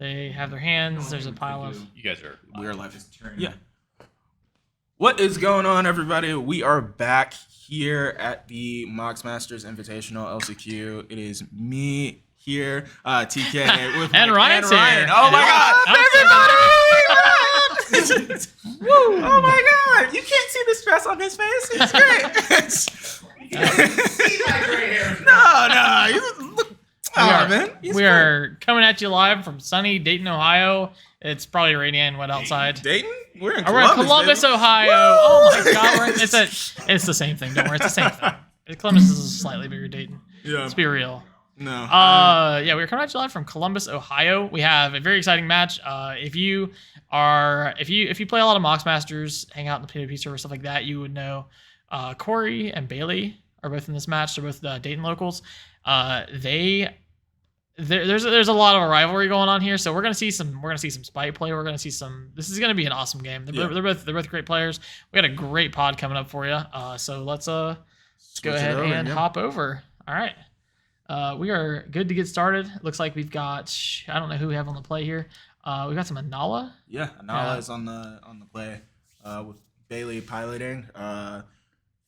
They have their hands. There's a pile of. You guys are. We are live. Yeah. What is going on, everybody? We are back here at the Mox Masters Invitational LCQ. It is me here, TK, with and Ryan's here. Oh my God, everybody! Woo! Oh my God! You can't see the stress on his face. It's great. See my gray hair. No. You look. Man. We are coming at you live from sunny Dayton, Ohio. It's probably raining and wet outside. Dayton? We're in Columbus, Ohio. Woo! Oh my God, it's the same thing. Don't worry, it's the same thing. Columbus is a slightly bigger Dayton. Yeah. Let's be real. No. Yeah, we're coming at you live from Columbus, Ohio. We have a very exciting match. If you play a lot of Mox Masters, hang out in the PvP server, stuff like that, you would know Corey and Bailey are both in this match. They're both Dayton locals. There's a lot of a rivalry going on here, so we're gonna see some spite play. We're gonna see some. This is gonna be an awesome game. They're both great players. We got a great pod coming up for you. So let's go ahead and hop over. All right. We are good to get started. Looks like we've got, I don't know who we have on the play here. We got some Anala. Yeah, Anala is on the play with Bailey piloting.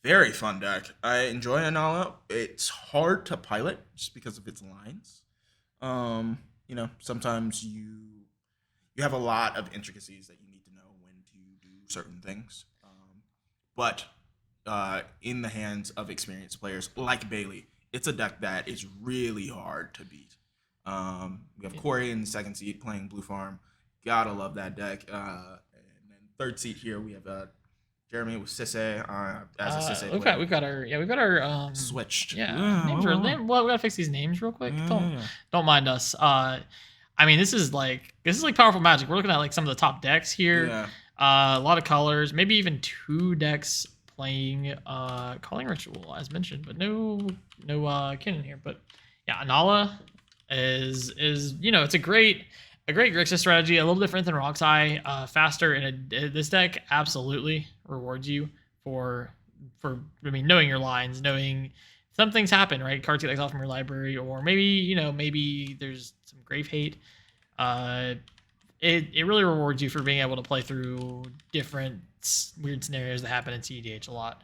Very fun deck. I enjoy Anala. It's hard to pilot just because of its lines. Sometimes you have a lot of intricacies that you need to know when to do certain things. But in the hands of experienced players like Bailey, it's a deck that is really hard to beat. We have Corey in the second seat playing Blue Farm. Gotta love that deck. And then third seat here we have Jeremy with cedh as a cedh player. We've got our switched. Yeah, names are we gotta fix these names real quick. Don't mind us. I mean, this is like powerful Magic. We're looking at like some of the top decks here. Yeah. A lot of colors, maybe even two decks playing Calling Ritual as mentioned, but no Kinnan here. But yeah, Anala is it's a great Grixis strategy, a little different than Roxai, faster, and this deck absolutely rewards you for knowing your lines, knowing some things happen, right? Cards get exiled from your library, or maybe there's some grave hate. It really rewards you for being able to play through different weird scenarios that happen in cedh a lot.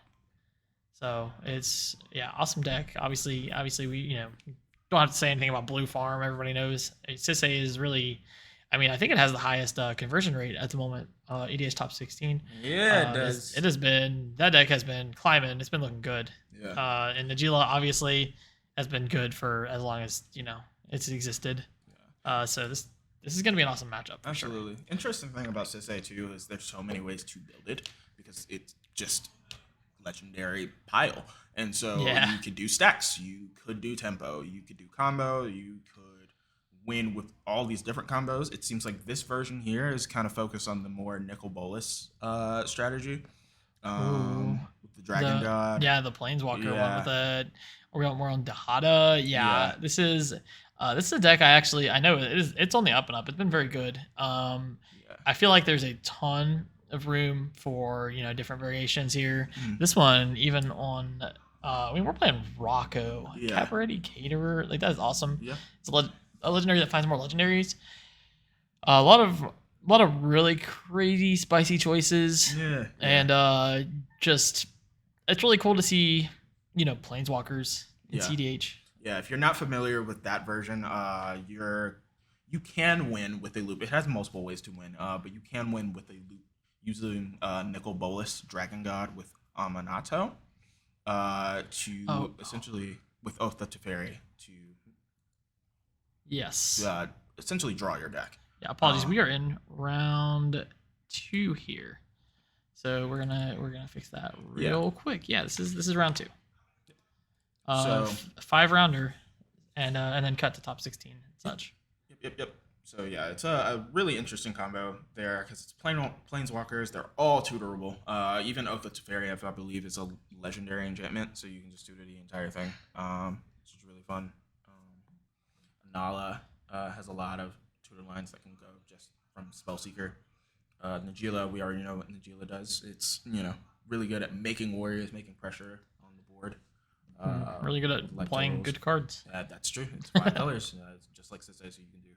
So it's awesome deck. Obviously we don't have to say anything about Blue Farm. Everybody knows cedh is really, I mean, I think it has the highest conversion rate at the moment. EDH top 16. Yeah, it does. That deck has been climbing. It's been looking good. Yeah. And Najila obviously has been good for as long as it's existed. Yeah. So this is going to be an awesome matchup. Absolutely. Sure. Interesting thing about cedh too is there's so many ways to build it because it's just legendary pile, and so you could do stacks, you could do tempo, you could do combo, you could win with all these different combos. It seems like this version here is kind of focused on the more Nicol Bolas strategy. With the Dragon God. Yeah, the Planeswalker one with it. We're on Dahada. Yeah. This is a deck I know it's on the up and up. It's been very good. I feel like there's a ton of room for different variations here. This one even on we're playing Rocco, Cabaret Caterer, like that is awesome. It's a legendary that finds more legendaries. A lot of really crazy spicy choices. And just it's really cool to see planeswalkers in cedh. Yeah, if you're not familiar with that version, you can win with a loop. It has multiple ways to win, but you can win with a loop using Nicol Bolas, Dragon God with Aminato, essentially with Oath of Teferi to essentially draw your deck. Yeah, apologies. We are in round 2 here, so we're gonna fix that real quick. Yeah, this is round 2. So 5-rounder, and then cut to top 16 and such. Yep. So yeah, it's a really interesting combo there because it's planeswalkers. They're all tutorable. Even Oath of Teferi, I believe, is a legendary enchantment, so you can just tutor the entire thing. Which is really fun. Anala has a lot of tutor lines that can go just from Spellseeker. Najila, we already know what Najila does. It's really good at making warriors, making pressure on the board. Really good at playing good cards. That's true. It's 5 colors, just like cedh, so you can do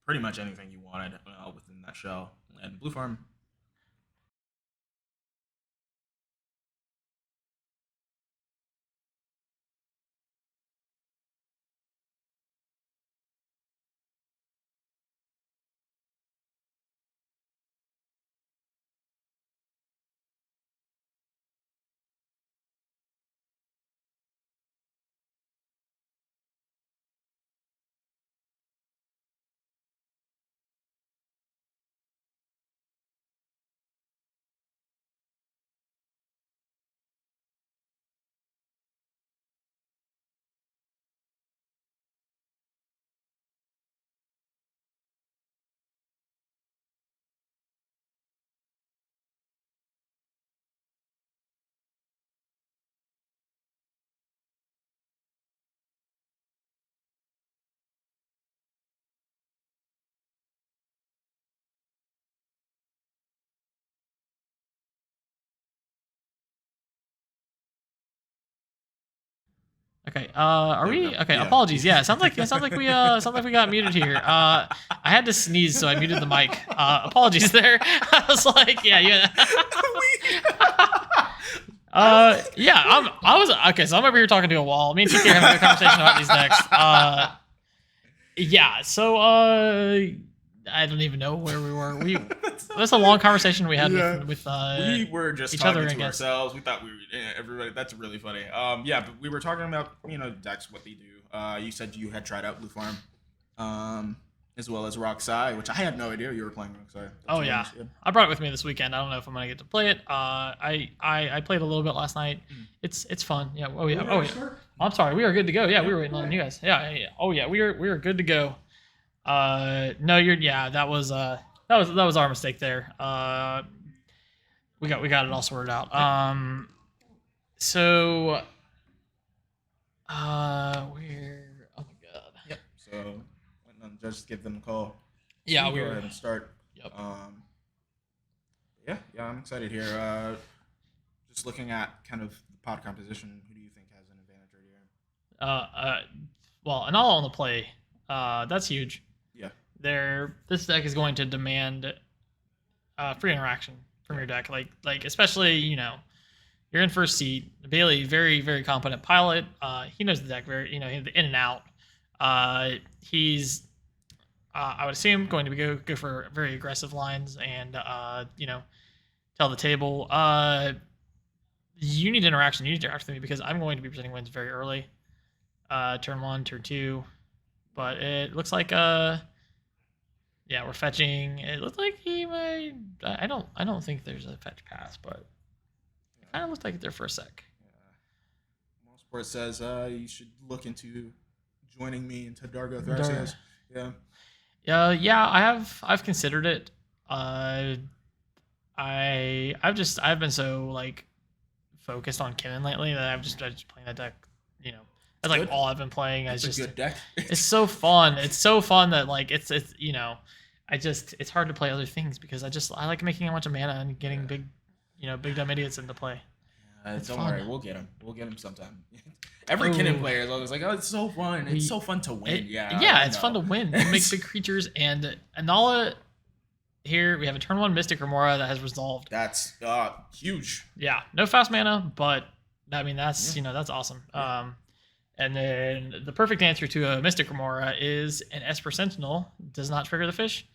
pretty much anything you wanted within that shell. And Blue Farm. Okay. Are we? Okay. Yeah. Apologies. Yeah. Sounds like we got muted here. I had to sneeze, so I muted the mic. Apologies there. I was like, yeah. Yeah. I was okay. So I'm over here talking to a wall. Me and TK are having a conversation about these decks. Yeah. So I don't even know where we were. That's a long conversation we had with we were just each talking other, to ourselves. We thought we were everybody. That's really funny. Yeah, but we were talking about decks, what they do. You said you had tried out Blue Farm, as well as Roxai, which I had no idea you were playing Roxai. Oh yeah, I brought it with me this weekend. I don't know if I'm gonna get to play it. I played a little bit last night. It's fun. Yeah. Oh yeah. I'm sorry. We are good to go. Yeah, we were waiting on you guys. Yeah. Oh yeah, we are good to go. No, that was our mistake there. We got it all sorted out. So we're oh my god. Yep. So just give them a call. Yeah, we go ahead and start. Yep. Yeah, I'm excited here. Just looking at kind of the pod composition, who do you think has an advantage right here? Well, and all on the play. That's huge. Yeah. This deck is going to demand free interaction from your deck. Like especially, you're in first seat. Bailey, very, very competent pilot. He knows the deck very, in and out. He's I would assume going to go for very aggressive lines and tell the table. You need interaction. You need to interact with me because I'm going to be presenting wins very early. Turn 1, turn 2. But it looks like we're fetching. It looks like he might. I don't think there's a fetch pass, but it kind of looks like it there for a sec. Yeah. Mosport says you should look into joining me into Dargo Thrasios. Yeah. Yeah, I've considered it. I've been so focused on Kinnan lately that I'm just playing that deck. That's like all I've been playing. It's a good deck. It's so fun. It's so fun that it's it's hard to play other things because I like making a bunch of mana and getting big dumb idiots into play. Don't worry, we'll get him. We'll get him sometime. Every Kinnan player is always like, "Oh, it's so fun. It's so fun to win." It's fun to win. You make big creatures and Anala. Here we have a turn 1 Mystic Remora that has resolved. That's huge. Yeah, no fast mana, but I mean that's that's awesome. Yeah. And then the perfect answer to a Mystic Remora is an Esper Sentinel. Does not trigger the fish.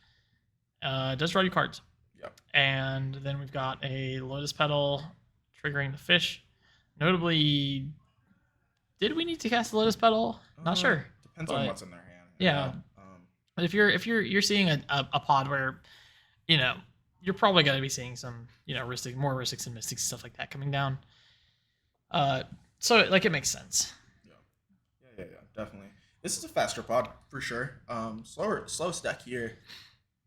Does draw you cards. Yep. And then we've got a Lotus Petal triggering the fish. Notably, did we need to cast the Lotus Petal? Not sure. Depends on what's in their hand. Yeah. But if you're seeing a pod where, you're probably going to be seeing some, more Rhystic's and Mystics, stuff like that coming down. So it makes sense. Yeah, definitely. This is a faster pod for sure. Slowest deck here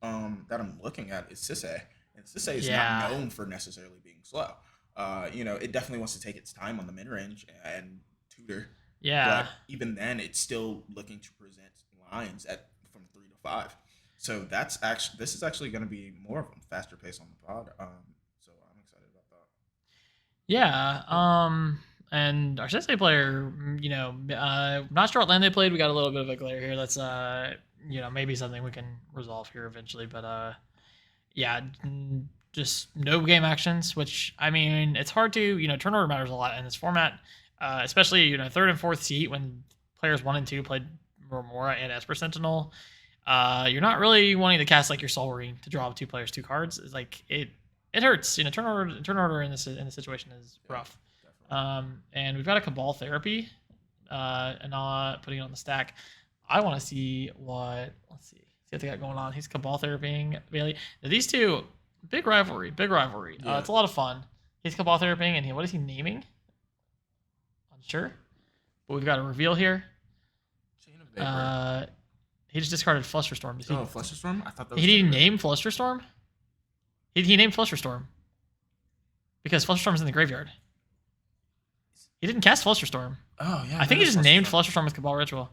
that I'm looking at is cedh. And cedh is not known for necessarily being slow. It definitely wants to take its time on the mid range and tutor. Yeah. But even then, it's still looking to present lines from 3 to 5. So this is actually going to be more of a faster pace on the pod. So I'm excited about that. Yeah. And our cedh player, not sure what land they played. We got a little bit of a glare here. Let's maybe something we can resolve here eventually. But yeah, just no game actions, which I mean, it's hard to turn order matters a lot in this format, especially third and fourth seat when players 1 and 2 played Remora and Esper Sentinel. You're not really wanting to cast like your Soul Ring to draw 2 players 2 cards. It's like it hurts. Turn order in this situation is rough. And we've got a Cabal Therapy, and putting it on the stack. I want to see what they got going on. He's Cabal Therapying Bailey. Now, these two, big rivalry. Yeah. It's a lot of fun. He's Cabal Therapying, and what is he naming? Unsure. But we've got a reveal here. Chain of Vapor. He just discarded Flusterstorm. Flusterstorm? I thought that was... Did he name Flusterstorm? He named Flusterstorm. Because Flusterstorm is in the graveyard. He didn't cast Flusterstorm. Oh, yeah. I think he just named Flusterstorm with Cabal Ritual.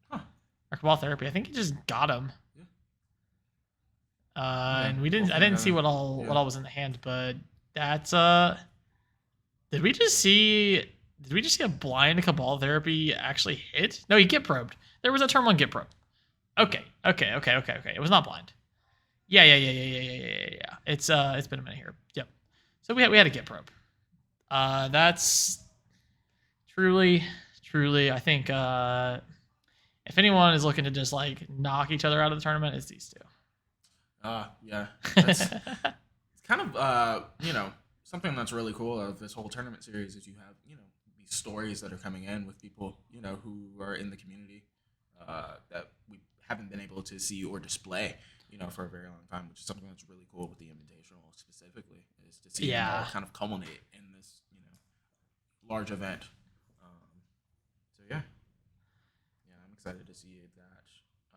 Huh. Or Cabal Therapy. I think he just got him. Yeah. And I didn't see what all was in the hand, but that's did we just see a blind Cabal Therapy actually hit? No, he get probed. There was a turn 1 get probe. Okay. It was not blind. Yeah. It's been a minute here. Yep. So we had a get probe. That's truly, I think if anyone is looking to just like knock each other out of the tournament, it's these two. Yeah. It's kind of something that's really cool of this whole tournament series is you have these stories that are coming in with people who are in the community that we haven't been able to see or display for a very long time, which is something that's really cool with the Invitational specifically, is to see them all kind of culminate in this large event. So yeah, I'm excited to see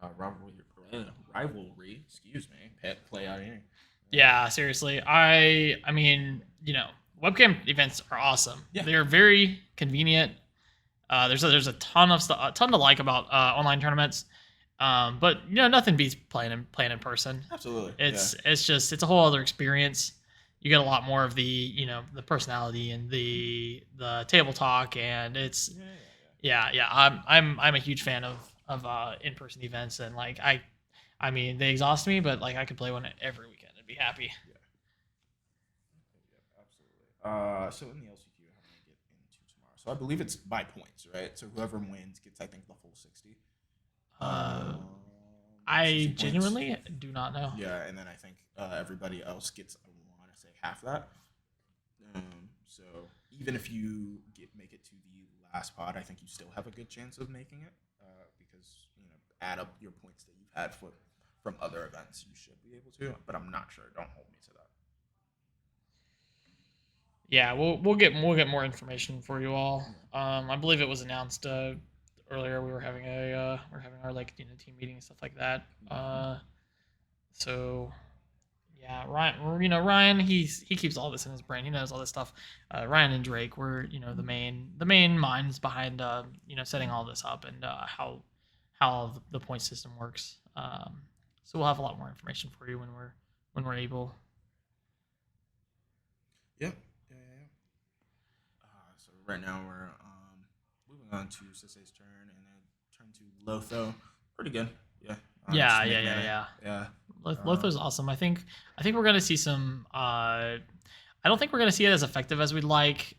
that rivalry. Excuse me, play out here. Yeah, seriously. I mean, webcam events are awesome. Yeah. They're very convenient. There's a ton to like about online tournaments. But nothing beats playing in person. Absolutely. It's a whole other experience. You get a lot more of the the personality and the table talk, and it's I'm a huge fan of in-person events, and like I mean they exhaust me, but like I could play one every weekend and be happy. Absolutely. So in the LCQ, how do we get into tomorrow? So I believe it's by points, right? So whoever wins gets, I think, the full 60. I genuinely do not know. Yeah, and then I think everybody else gets, I want to say, half that. So even if you make it to the last pod, I think you still have a good chance of making it because add up your points that you've had from other events, you should be able to. But I'm not sure. Don't hold me to that. Yeah, we'll get more information for you all. I believe it was announced earlier. We were having our team meeting and stuff like that. So yeah, Ryan he keeps all this in his brain. He knows all this stuff. Ryan and Drake were the main minds behind setting all this up and how the point system works. So we'll have a lot more information for you when we're able. Yeah. So right now we're moving on to cedh's turn, and then turn to Lotho. Pretty good. Yeah. Yeah. Lotho's awesome. I think we're gonna see some. I don't think we're gonna see it as effective as we'd like.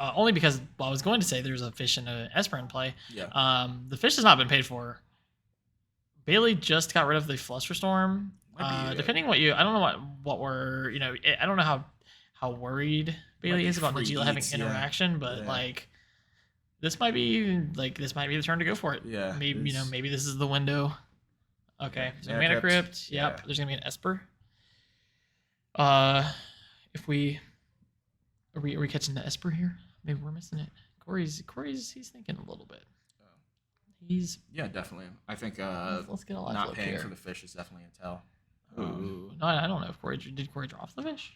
Only because I was going to say there's a fish and an Esper in play. Yeah. The fish has not been paid for. Bailey just got rid of the Flusterstorm. Depending I don't know what we're I don't know how worried Bailey is about Najila having interaction, but like this might be the turn to go for it. Yeah. Maybe maybe this is the window. Okay. So Mana Crypt. Yep. Yeah. There's gonna be an Esper. If we are we catching the Esper here? Maybe we're missing it. Corey's he's thinking a little bit. He's definitely. I think let's get a lot not paying here. for the fish is definitely a tell. Ooh. No, I don't know if Corey drop the fish.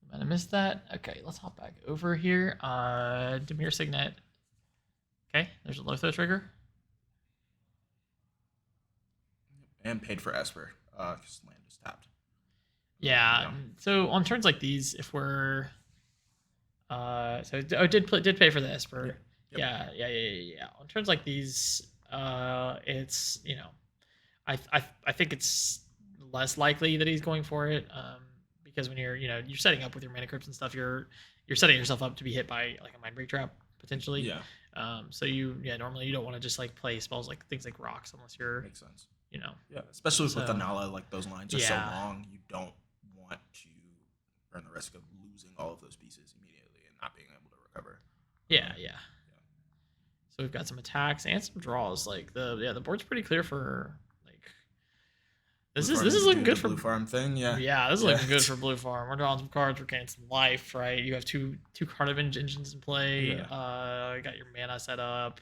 I might have missed that. Okay, let's hop back over here. Demir Signet. Okay, there's a Lotho trigger. And paid for Esper. Because land is tapped. Yeah. So on turns like these, if we're did pay for the Esper. Yep. Yeah. On turns like these, it's I think it's less likely that he's going for it, because when you're you're setting up with your mana crypts and stuff, you're setting yourself up to be hit by like a mind break trap potentially. Yeah. So normally you don't want to just like play spells like things like rocks unless you're Makes sense. Yeah, especially with the Nala, like those lines are so Yeah. long, you don't want to run the risk of losing all of those pieces immediately and not being able to recover. Yeah. So we've got some attacks and some draws. Like the board's pretty clear for like this is looking good for Blue Farm thing. Yeah. Yeah, this is looking good for Blue Farm. We're drawing some cards. We're getting some life, right? You have two card engines in play. Yeah. You got your mana set up,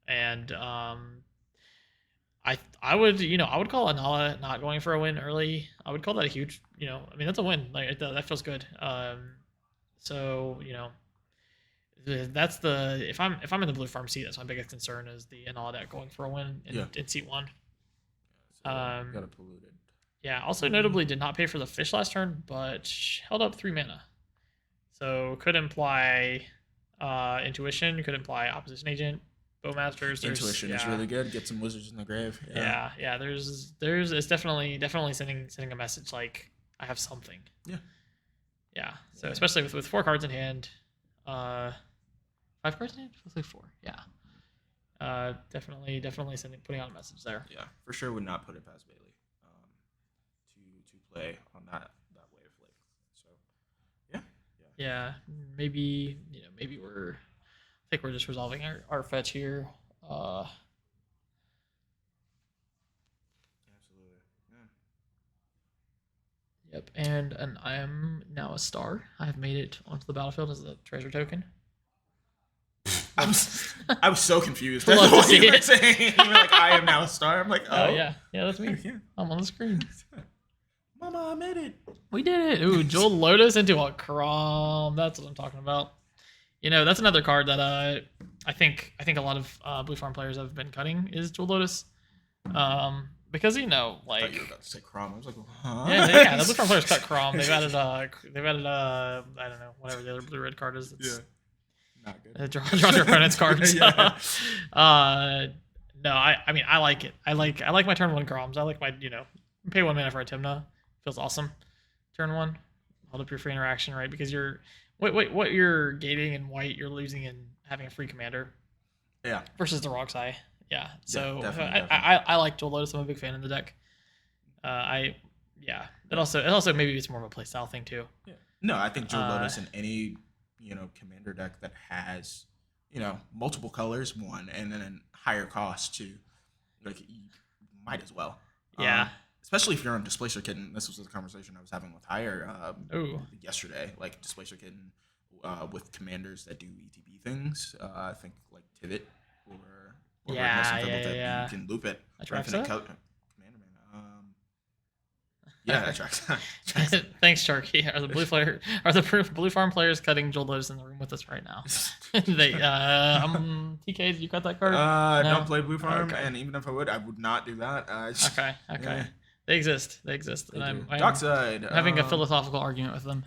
and I would call Anala not going for a win early. I would call that a huge, I mean that's a win. Like that feels good. So that's if I'm in the Blue Farm seat, that's my biggest concern is the Anala deck going for a win in seat 1. So got a polluted. Yeah. Also notably did not pay for the fish last turn, but held up 3 mana. So could imply intuition. Could imply opposition agent. Bowmasters. Intuition is really good. Get some wizards in the grave. Yeah. It's definitely sending a message like I have something. Yeah. So especially with 4 cards in hand, 5 cards in hand, looks like 4. Yeah. Definitely putting out a message there. Yeah, for sure would not put it past Bailey to play on that wavelength. So Yeah. Maybe I think we're just resolving our fetch here. Absolutely. Yeah. Yep, and I am now a star. I have made it onto the battlefield as a treasure token. I was so confused. Love to see it. Saying. You're like, I am now a star. I'm like, oh yeah, that's me. Yeah. I'm on the screen. Mama, I made it. We did it. Ooh, Jeweled Lotus into a Crom. That's what I'm talking about. That's another card that I think a lot of Blue Farm players have been cutting is Jeweled Lotus. Because I like thought you were about to say Crom. I was like, huh? yeah, the Blue Farm players cut Crom. They've added I don't know, whatever the other blue red card is. It's, not good. Draw your opponent's cards. Yeah. No, I mean I like it. I like my turn 1 Croms. I like my pay 1 mana for a Timna. Feels awesome. Turn 1, hold up your free interaction, right? Because you're what you're gating in white, you're losing in having a free commander. Yeah. Versus the Rock's Eye. Yeah. So definitely. I like Jewel Lotus. I'm a big fan of the deck. It also maybe it's more of a playstyle thing too. Yeah. No, I think Jewel Lotus in any commander deck that has multiple colors, one, and then a higher cost too, like you might as well. Yeah. Especially if you're on Displacer Kitten. This was the conversation I was having with Hire yesterday. Like Displacer Kitten with commanders that do ETB things. I think like Tivit or you can loop it. Atraxa? Commander mana. Yeah, that tracks. Thanks, Sharky. Are the Blue Farm players cutting Jewel Lotus in the room with us right now? They TK, did you cut that card? I No? don't play Blue Farm, Okay. and even if I would not do that. Okay. Yeah. They exist, and I'm Dockside. having a philosophical argument with them.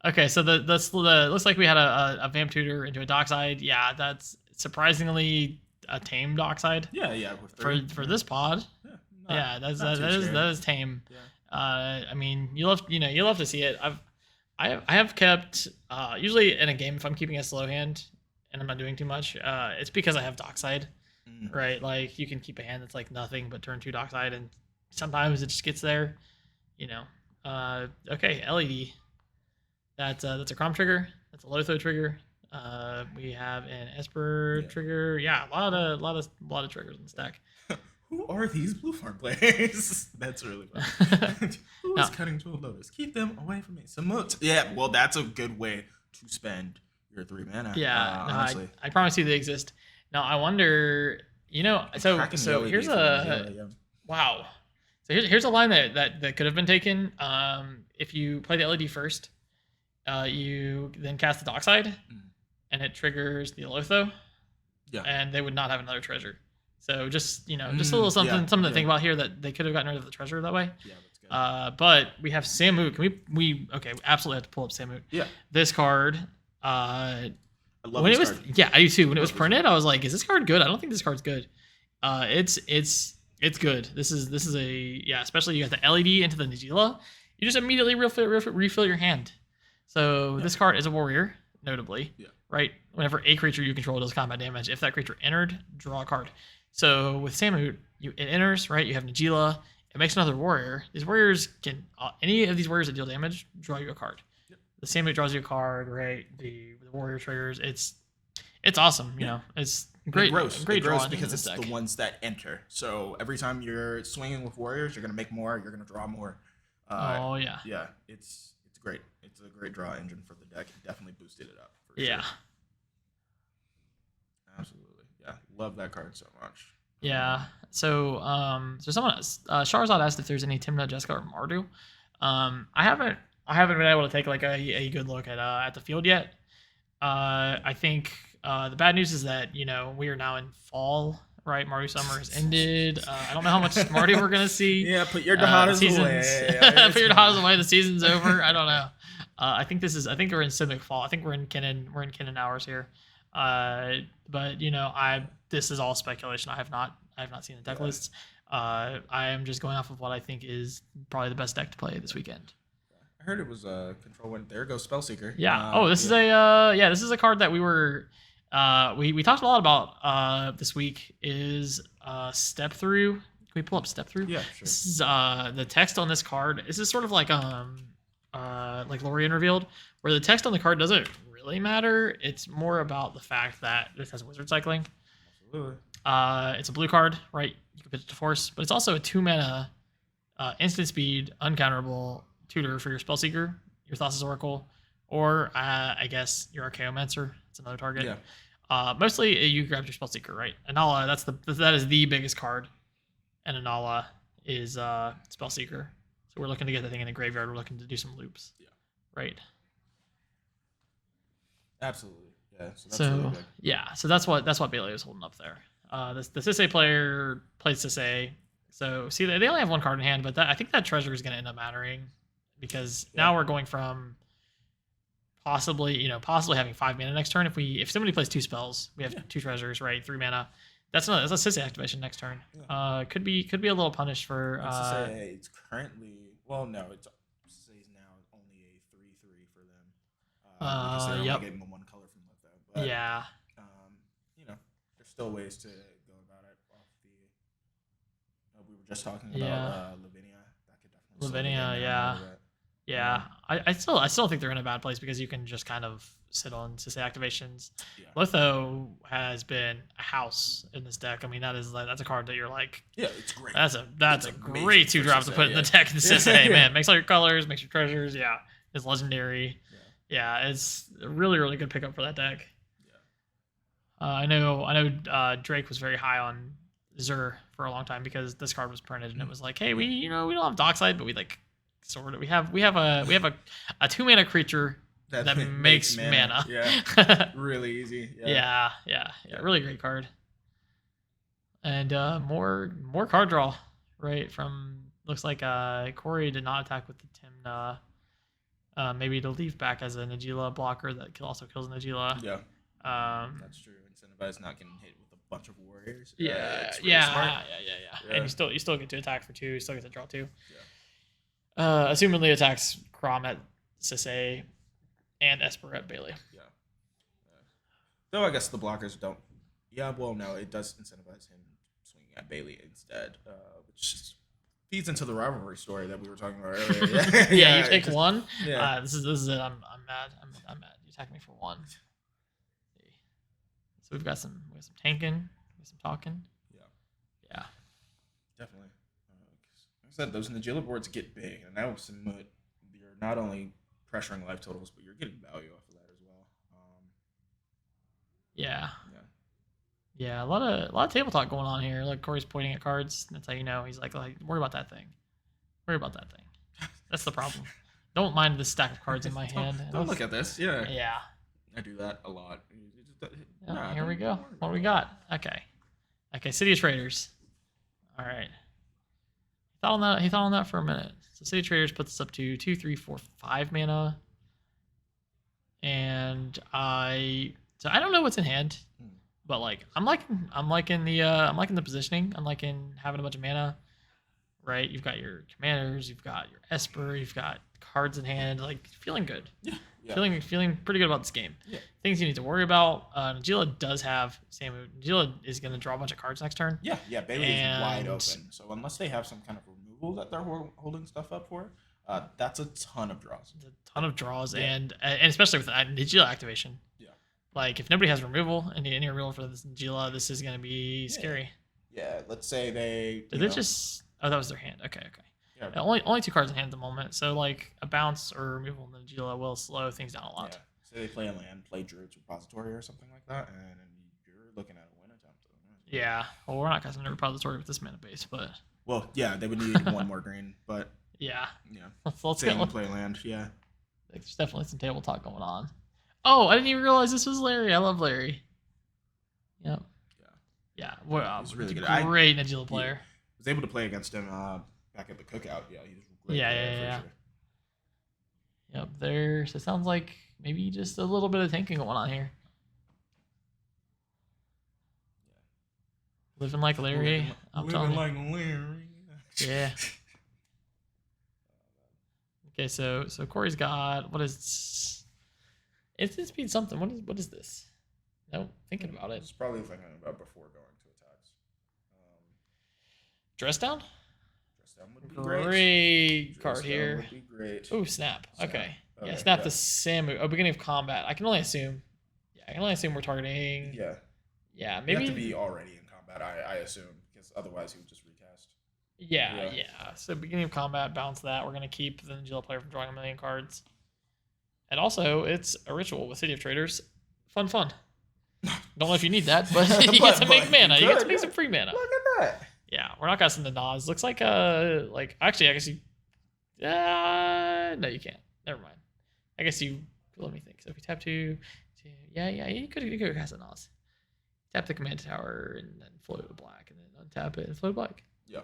Okay, so the looks like we had a Vamp Tutor into a Dockside. Yeah, that's surprisingly a tame Dockside. Yeah. For this pod. Yeah, that is tame. Yeah. I mean, you love to see it. I have kept usually in a game if I'm keeping a slow hand and I'm not doing too much, it's because I have Dockside. Right, like you can keep a hand that's like nothing but turn 2 Dockside, and sometimes it just gets there. Okay, LED. That's a Crom trigger. That's a Lotho trigger. We have an Esper trigger. Yeah, a lot of triggers in the stack. Who are these Blue Farm players? That's really fun. Who is cutting Jewel Lotus? Keep them away from me. Yeah, well, that's a good way to spend your 3 mana. Yeah, honestly. I promise you they exist. Now I wonder, so here's wow. So here's a line that could have been taken. If you play the LED first, you then cast the Dockside, and it triggers the Lotho. Yeah. And they would not have another treasure. So just a little something to think about here, that they could have gotten rid of the treasure that way. Yeah, that's good. But we have Samut. Can we absolutely have to pull up Samut. Yeah. This card. I love this card. Yeah, I do too. When it was printed, I was like, "Is this card good?" I don't think this card's good. It's It's good. This is especially you got the LED into the Nagila. You just immediately refill your hand. So this card is a warrior, notably. Yeah. Right? Whenever a creature you control does combat damage, if that creature entered, draw a card. So with Samut, it enters, right? You have Nagila. It makes another warrior. These warriors can any of these warriors that deal damage draw you a card. Yep. The Samut draws you a card, right? The warrior triggers. It's awesome. You know, it's great. Great draw because it's the ones that enter. So every time you're swinging with warriors, you're gonna make more. You're gonna draw more. Oh yeah. Yeah, it's great. It's a great draw engine for the deck. It definitely boosted it up. Yeah. Sure. Absolutely. Yeah, love that card so much. Yeah. So someone Charizard asked if there's any Timna, Jessica, or Mardu. I haven't been able to take like a good look at the field yet. I think the bad news is that we are now in fall. Right, Mardu summer has ended. I don't know how much Mardu we're gonna see. Yeah, put your Dahadas away. Put your Dahadas away. The season's over. I don't know. I think we're in Simic fall. I think we're in Kinnan hours here. But this is all speculation. I have not seen the deck lists. I am just going off of what I think is probably the best deck to play this weekend. I heard it was control win. There goes Spellseeker. Yeah. This is a card that we were. We talked a lot about this week is Step Through. Can we pull up Step Through? Yeah, sure. This is the text on this card. This is sort of like Lorien revealed, where the text on the card doesn't really matter. It's more about the fact that this has wizard cycling. Absolutely. It's a blue card, right? You can pitch it to force, but it's also a 2-mana instant speed, uncounterable tutor for your Spellseeker, your Thassa's Oracle, or I guess your Archaeomancer. It's another target. Yeah. Mostly you grab your Spellseeker, right? Anala, that is the biggest card, and Anala is Spellseeker. So we're looking to get the thing in the graveyard. We're looking to do some loops. Yeah. Right. Absolutely. Yeah. So that's really big. Yeah. So that's what Bailey was holding up there. The cedh player plays cedh. So see, they only have one card in hand, but I think that treasure is going to end up mattering because now we're going from possibly having 5 mana next turn. If somebody plays 2 spells, we have 2 treasures, right? 3 mana. That's a cedh activation next turn. Yeah. Could be a little punished for. It's currently it's cedh's now only a 3/3 for them. Because they're only getting the 1 color from Litho. But, yeah. There's still ways to go about it. Off the we were just talking about Lavinia. That could definitely. Lavinia, yeah. Yeah, I still think they're in a bad place because you can just kind of sit on cedh activations. Yeah. Litho has been a house in this deck. I mean, that's a card that you're like, yeah, it's great. That's a great 2-drop to put in the deck. And cedh, man, makes all your colors, makes your treasures. Yeah, it's legendary. Yeah, it's a really really good pickup for that deck. Yeah, I know Drake was very high on Zur for a long time because this card was printed and it was like, hey, we don't have Dockside, but we like. Sort of. We have a 2-mana creature that makes mana. Yeah, really easy. Yeah. Really great card. And more card draw, right? From looks like Corey did not attack with the Timna. Maybe to leave back as a Nagila blocker that also kills Nagila. Yeah. That's true. Incentivize not getting hit with a bunch of warriors. Yeah. And you still get to attack for 2. You still get to draw 2. Yeah. Assumedly attacks Crom at cedh and Esper at Bailey. Yeah. Though I guess the blockers don't. Yeah, well, no, it does incentivize him swinging at Bailey instead, which just feeds into the rivalry story that we were talking about earlier. Yeah, you take 1. Yeah. This is it. I'm mad. I'm mad. You attack me for 1. So we've got some tanking, we got some talking. Yeah. Definitely. Said those Nagila boards get big, and now you're not only pressuring life totals, but you're getting value off of that as well. Yeah. A lot of table talk going on here. Like Corey's pointing at cards. That's how you know he's like worry about that thing. That's the problem. Don't mind the stack of cards in my hand. Don't look at this. Yeah. Yeah. I do that a lot. Here we go. What do we got? Okay. City of Traders. All right. He thought on that for a minute. So City Traders puts us up to 2, 3, 4, 5 mana. And I don't know what's in hand. But like I'm liking the positioning. I'm liking having a bunch of mana. Right, you've got your commanders, you've got your Esper, you've got cards in hand. Like feeling good. Yeah. Feeling pretty good about this game. Yeah. Things you need to worry about. Najila does have Samu. Najila is going to draw a bunch of cards next turn. Yeah. Bailey is wide open. So unless they have some kind of removal that they're holding stuff up for, that's a ton of draws. It's a ton of draws, and especially with Najila activation. Yeah. Like if nobody has removal, any removal for this Najila, this is going to be scary. Yeah. Let's say they. Did they just? Oh, that was their hand. Okay. Yeah. Only 2 cards in hand at the moment, so like a bounce or removal in Najila will slow things down a lot. Yeah. So they play a land, play Druid's Repository or something like that, and you're looking at a win attempt. Yeah. Well, we're not casting a repository with this mana base, but. Well, yeah, they would need 1 more green, but. Yeah. Yeah. Let's play land. Yeah. There's definitely some table talk going on. Oh, I didn't even realize this was Larry. I love Larry. Yep. Yeah. Well, he's really good. Great Najila player. Was able to play against him back at the cookout. Yeah, he was great. Yeah. Sure. Yep. There. So it sounds like maybe just a little bit of tanking going on here. Living like Larry. I'm telling you. Living like Larry. Yeah. Okay, so Corey's got it's speed something. What is this? No, thinking about it. It's probably thinking about before going to attacks. Dress down? Dress down would be great. Great card here. Would be great. Oh, snap. Okay. Yeah, snap the Samu. Oh, beginning of combat. I can only assume. Yeah, I can only assume we're targeting. Yeah. Yeah, maybe. You have to be already in combat, I assume, because otherwise he would just recast. Yeah. So beginning of combat, bounce that. We're gonna keep the Najila player from drawing 1 million cards. And also, it's a ritual with City of Traders. Fun. Don't know if you need that, but you get to make mana. You get to make some free mana. Look at that. Yeah, we're not casting the Nas. Looks like actually I guess you no, you can't. Never mind. I guess you let me think. So if you tap 2, yeah, you could cast a Nas. Tap the command tower and then float to black and then untap it and float black. Yeah.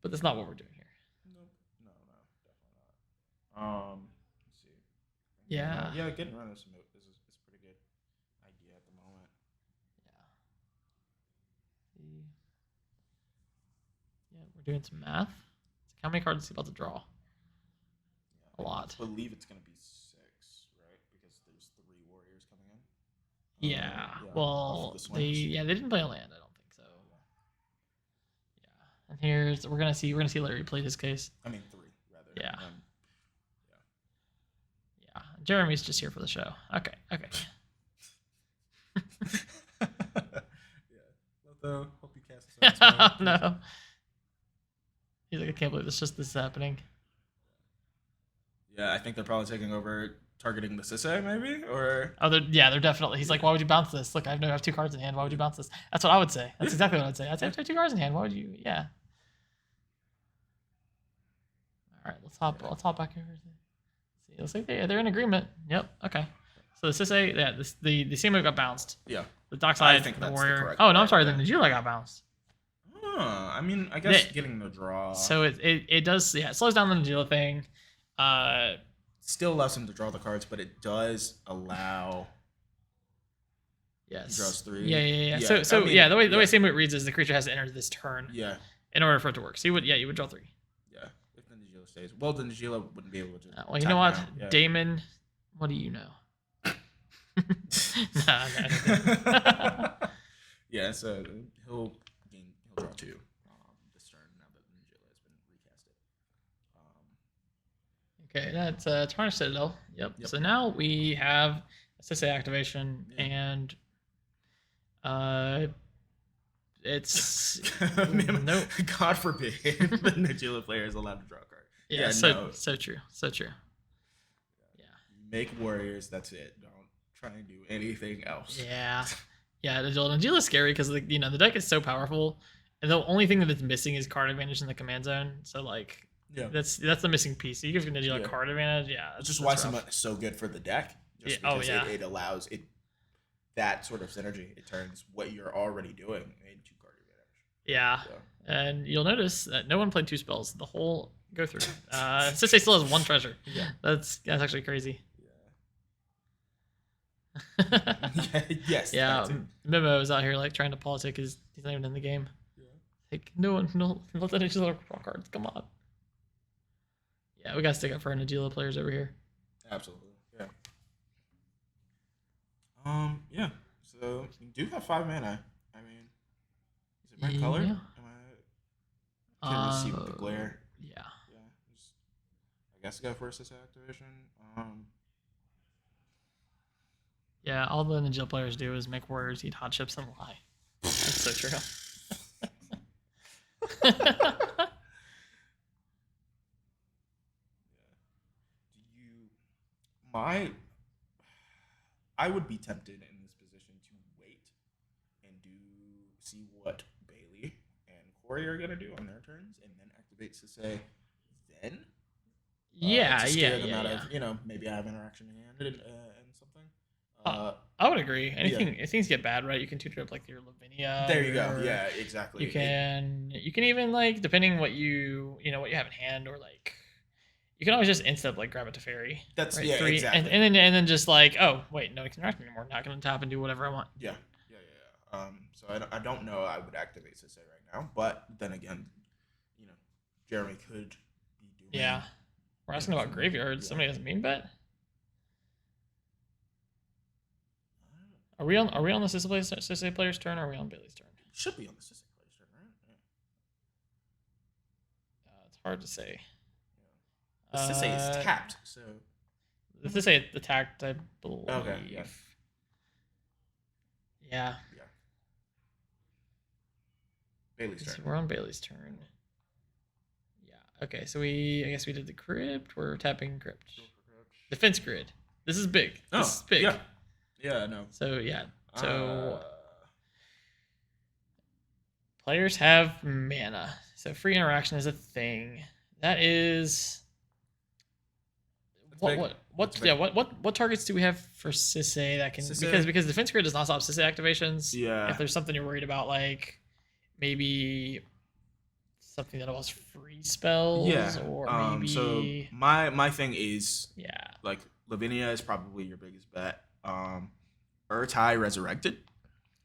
But that's not what we're doing here. Nope. No, definitely not. Let's see. Yeah. Yeah, getting around this is a pretty good idea at the moment. Yeah, we're doing some math. How many cards is he about to draw? A lot. I believe it's going to be 6, right? Because there's 3 warriors coming in. Yeah. Well, they didn't play a land. I don't think so. Yeah. And we're gonna see Larry play his case. I mean 3 rather. Yeah. Yeah. Jeremy's just here for the show. Okay. Yeah. Hope you cast this. No. He's like, I can't believe this is happening. Yeah, I think they're probably taking over targeting the cedh, maybe, or they're definitely. He's like, why would you bounce this? Look, I have 2 cards in hand. Why would you bounce this? That's what I would say. That's exactly what I'd say. I'd say I have 2 cards in hand. Why would you? Yeah. All right, let's hop back over. See, it looks like they're in agreement. Yep. Okay. So the cedh, the Samu got bounced. Yeah. The dockside, I think that's warrior. the correct Oh no, I'm sorry. The Najila got bounced. I mean, I guess getting the draw. So it does. Yeah, it slows down the Najila thing. Still allows him to draw the cards, but it does allow. Yes. He draws 3. Yeah. So I mean, the way Samu reads is the creature has to enter this turn. Yeah. In order for it to work, so you would draw 3. Yeah. If the Najila stays, well, the Najila wouldn't be able to. Well, you know what, Damon? What do you know? Nah. Yeah. So he'll draw 2 this turn now that the Najila has been recasted. Okay, that's Tarnished Citadel. Yep. So now we have cedh activation, and it's no. God forbid the Najila player is allowed to draw a card. Yeah. So true. Yeah. Make warriors. That's it. Don't try and do anything else. Yeah. Yeah. The Najila is scary because the deck is so powerful, and the only thing that it's missing is card advantage in the command zone. So like. Yeah, that's the missing piece. So you give Najila card advantage. Yeah, that's just why Summon is so good for the deck. Just because it allows it that sort of synergy. It turns what you're already doing into card advantage. Yeah, and you'll notice that no one played 2 spells the whole go through. Cedh still has 1 treasure. Yeah, that's actually crazy. Yes. Yeah, that too. Memo is out here like trying to politic because he's not even in the game. Yeah. Like, no, let the Nagila draw cards. Come on. Yeah, we gotta stick up for our Nagila players over here. Absolutely. Yeah. Yeah. So you do have 5 mana. I mean, is it red colored? Yeah. Can't really see with the glare. Yeah. Yeah. I guess go for assist activation. Yeah, all the Nagila players do is make warriors eat hot chips and lie. That's so true. I would be tempted in this position to wait and see what Bailey and Corey are gonna do on their turns, and then activate cedh. Then to scare them out of, maybe I have interaction in hand and something. I would agree. If things get bad, right, you can tutor up like your Lavinia. There you go. Yeah, exactly. You can even like, depending what you what you have in hand, or like you can always just instant like grab a Teferi. That's right? exactly. And then just like, oh wait, no, it can interact anymore. Not gonna tap and do whatever I want. Yeah. So I don't know. I would activate cedh right now, but then again, Jeremy could be doing. Yeah, we're asking about graveyards. Yeah. Somebody has a mean bet. Are we on the cedh player's turn, or are we on Bailey's turn? Should be on the cedh player's turn, right? Yeah. It's hard to say. The cedh is tapped, so. The cedh attacked, I believe. Okay. Yeah. Yeah. Bailey's turn. We're on Bailey's turn. Yeah. Okay. So I guess we did the crypt. We're tapping crypt. Defense grid. This is big. This is big. Yeah. Yeah. No. So yeah. So players have mana. So free interaction is a thing. That is. What targets do we have for cedh that can because defense grid does not stop cedh activations. Yeah. If there's something you're worried about, like maybe something that involves free spells, or maybe. So my thing is like Lavinia is probably your biggest bet. Urtai Resurrected.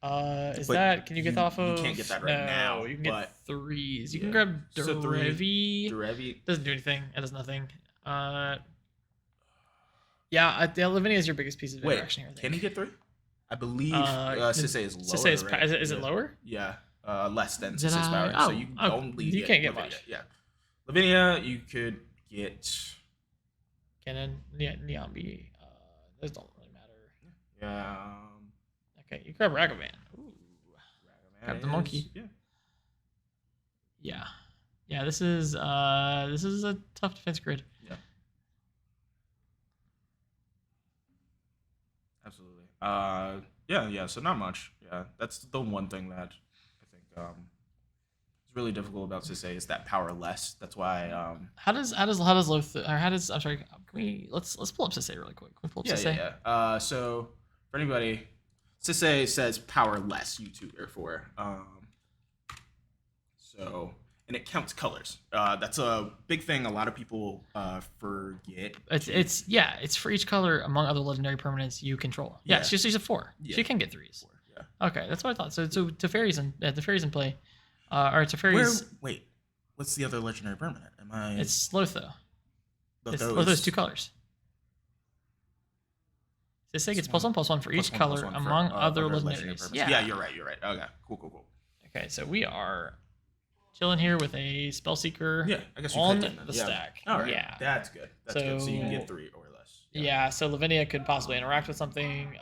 Can you get off of? You can't get that right now. You can get 3s. You can grab Derevi. Derevi doesn't do anything. It does nothing. The Lavinia is your biggest piece of interaction here. Can he get 3? I believe cedh is lower. Cedh is it lower? Yeah, less than cedh's power. So you can't get Lavinia. much. Yeah, Lavinia you could get. Cannon, Neon B. Those don't really matter. Yeah. Okay, you grab Ragavan. Ooh. Ragavan grab the monkey. Yeah. Yeah. This is a tough defense grid. Yeah. Absolutely. Yeah. So not much. Yeah, that's the one thing that I think is really difficult about cedh is that power less. That's why. How does Loth, or how does, I'm sorry. Can we let's pull up cedh really quick. Can we pull up cedh? Yeah. So for anybody, cedh says power less. You tutor for. And it counts colors. That's a big thing a lot of people forget. It's for each color among other legendary permanents you control. Yeah, she's a 4. Yeah. She can get 3s. 4, yeah. Okay, that's what I thought. So Teferi's in play. Or Teferi's. Wait, what's the other legendary permanent? It's Lotho. Lotho's 2 colors. cedh gets +1/+1 for each color among other legendaries. Yeah, you're right. Okay, cool. Okay, so we are chilling here with a Spellseeker. Yeah, I guess you on could the stack. All right. Yeah, that's good. That's good. So you can get 3 or less. Yeah. So Lavinia could possibly interact with something.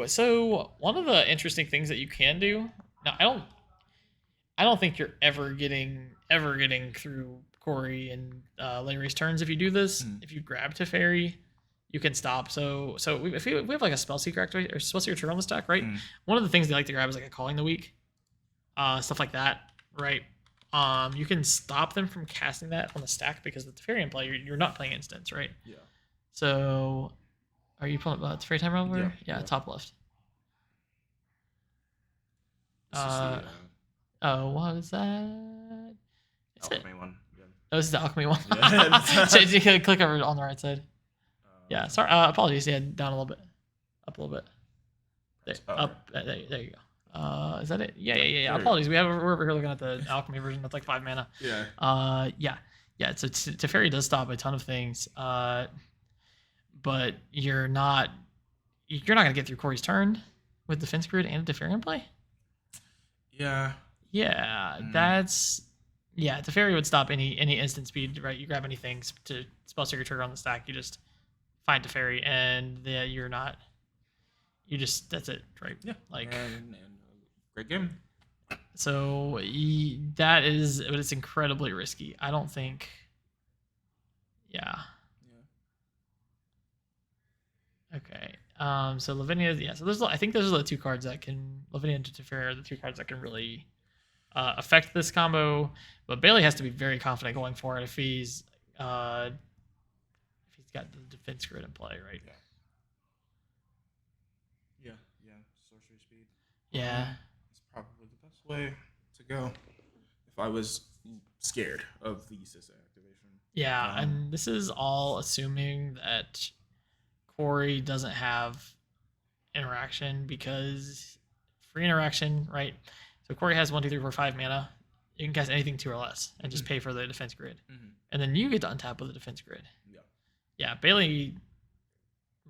So one of the interesting things that you can do. Now I don't think you're ever getting through Corey and Larry's turns if you do this. If you grab Teferi, you can stop. So if we have like a Spellseeker activate or Spellseeker trigger on the stack, right? One of the things they like to grab is like a Calling the Weak, stuff like that, right? You can stop them from casting that on the stack because the Teferi in play, you're not playing instants, right? Yeah. So, are you pulling up Teferi Time Over? Yeah, top left. What is that? Alchemy one. Yeah. Oh, this is the Alchemy one. Yeah. So you can click over on the right side. Yeah, sorry. Apologies. Yeah, down a little bit, up a little bit. Up. There you go. Is that it? Yeah. Apologies. We're over here looking at the alchemy version. That's like 5 mana. Yeah. Yeah. So Teferi does stop a ton of things. But you're not gonna get through Corey's turn with Defense Grid and a Teferi in play. Yeah. Yeah. Teferi would stop any instant speed. Right. You grab anything to spell seeker trigger on the stack. You just find Teferi, and you're not. You just that's it, right? Yeah. Like and great game. So that is, but it's incredibly risky. I don't think. Yeah. Okay. So Lavinia, So I think those are the 2 cards that can Lavinia and Teferi are the 2 cards that can really affect this combo. But Bailey has to be very confident going for it if he's got the Defense Grid in play, right? Yeah. Sorcery speed. Yeah. It's probably the best way to go. If I was scared of the cedh activation. Yeah, and this is all assuming that Corey doesn't have interaction, because free interaction, right? So Corey has 1, 2, 3, 4, 5 mana. You can cast anything 2 or less and just pay for the Defense Grid, and then you get to untap with the Defense Grid. Yeah. Bailey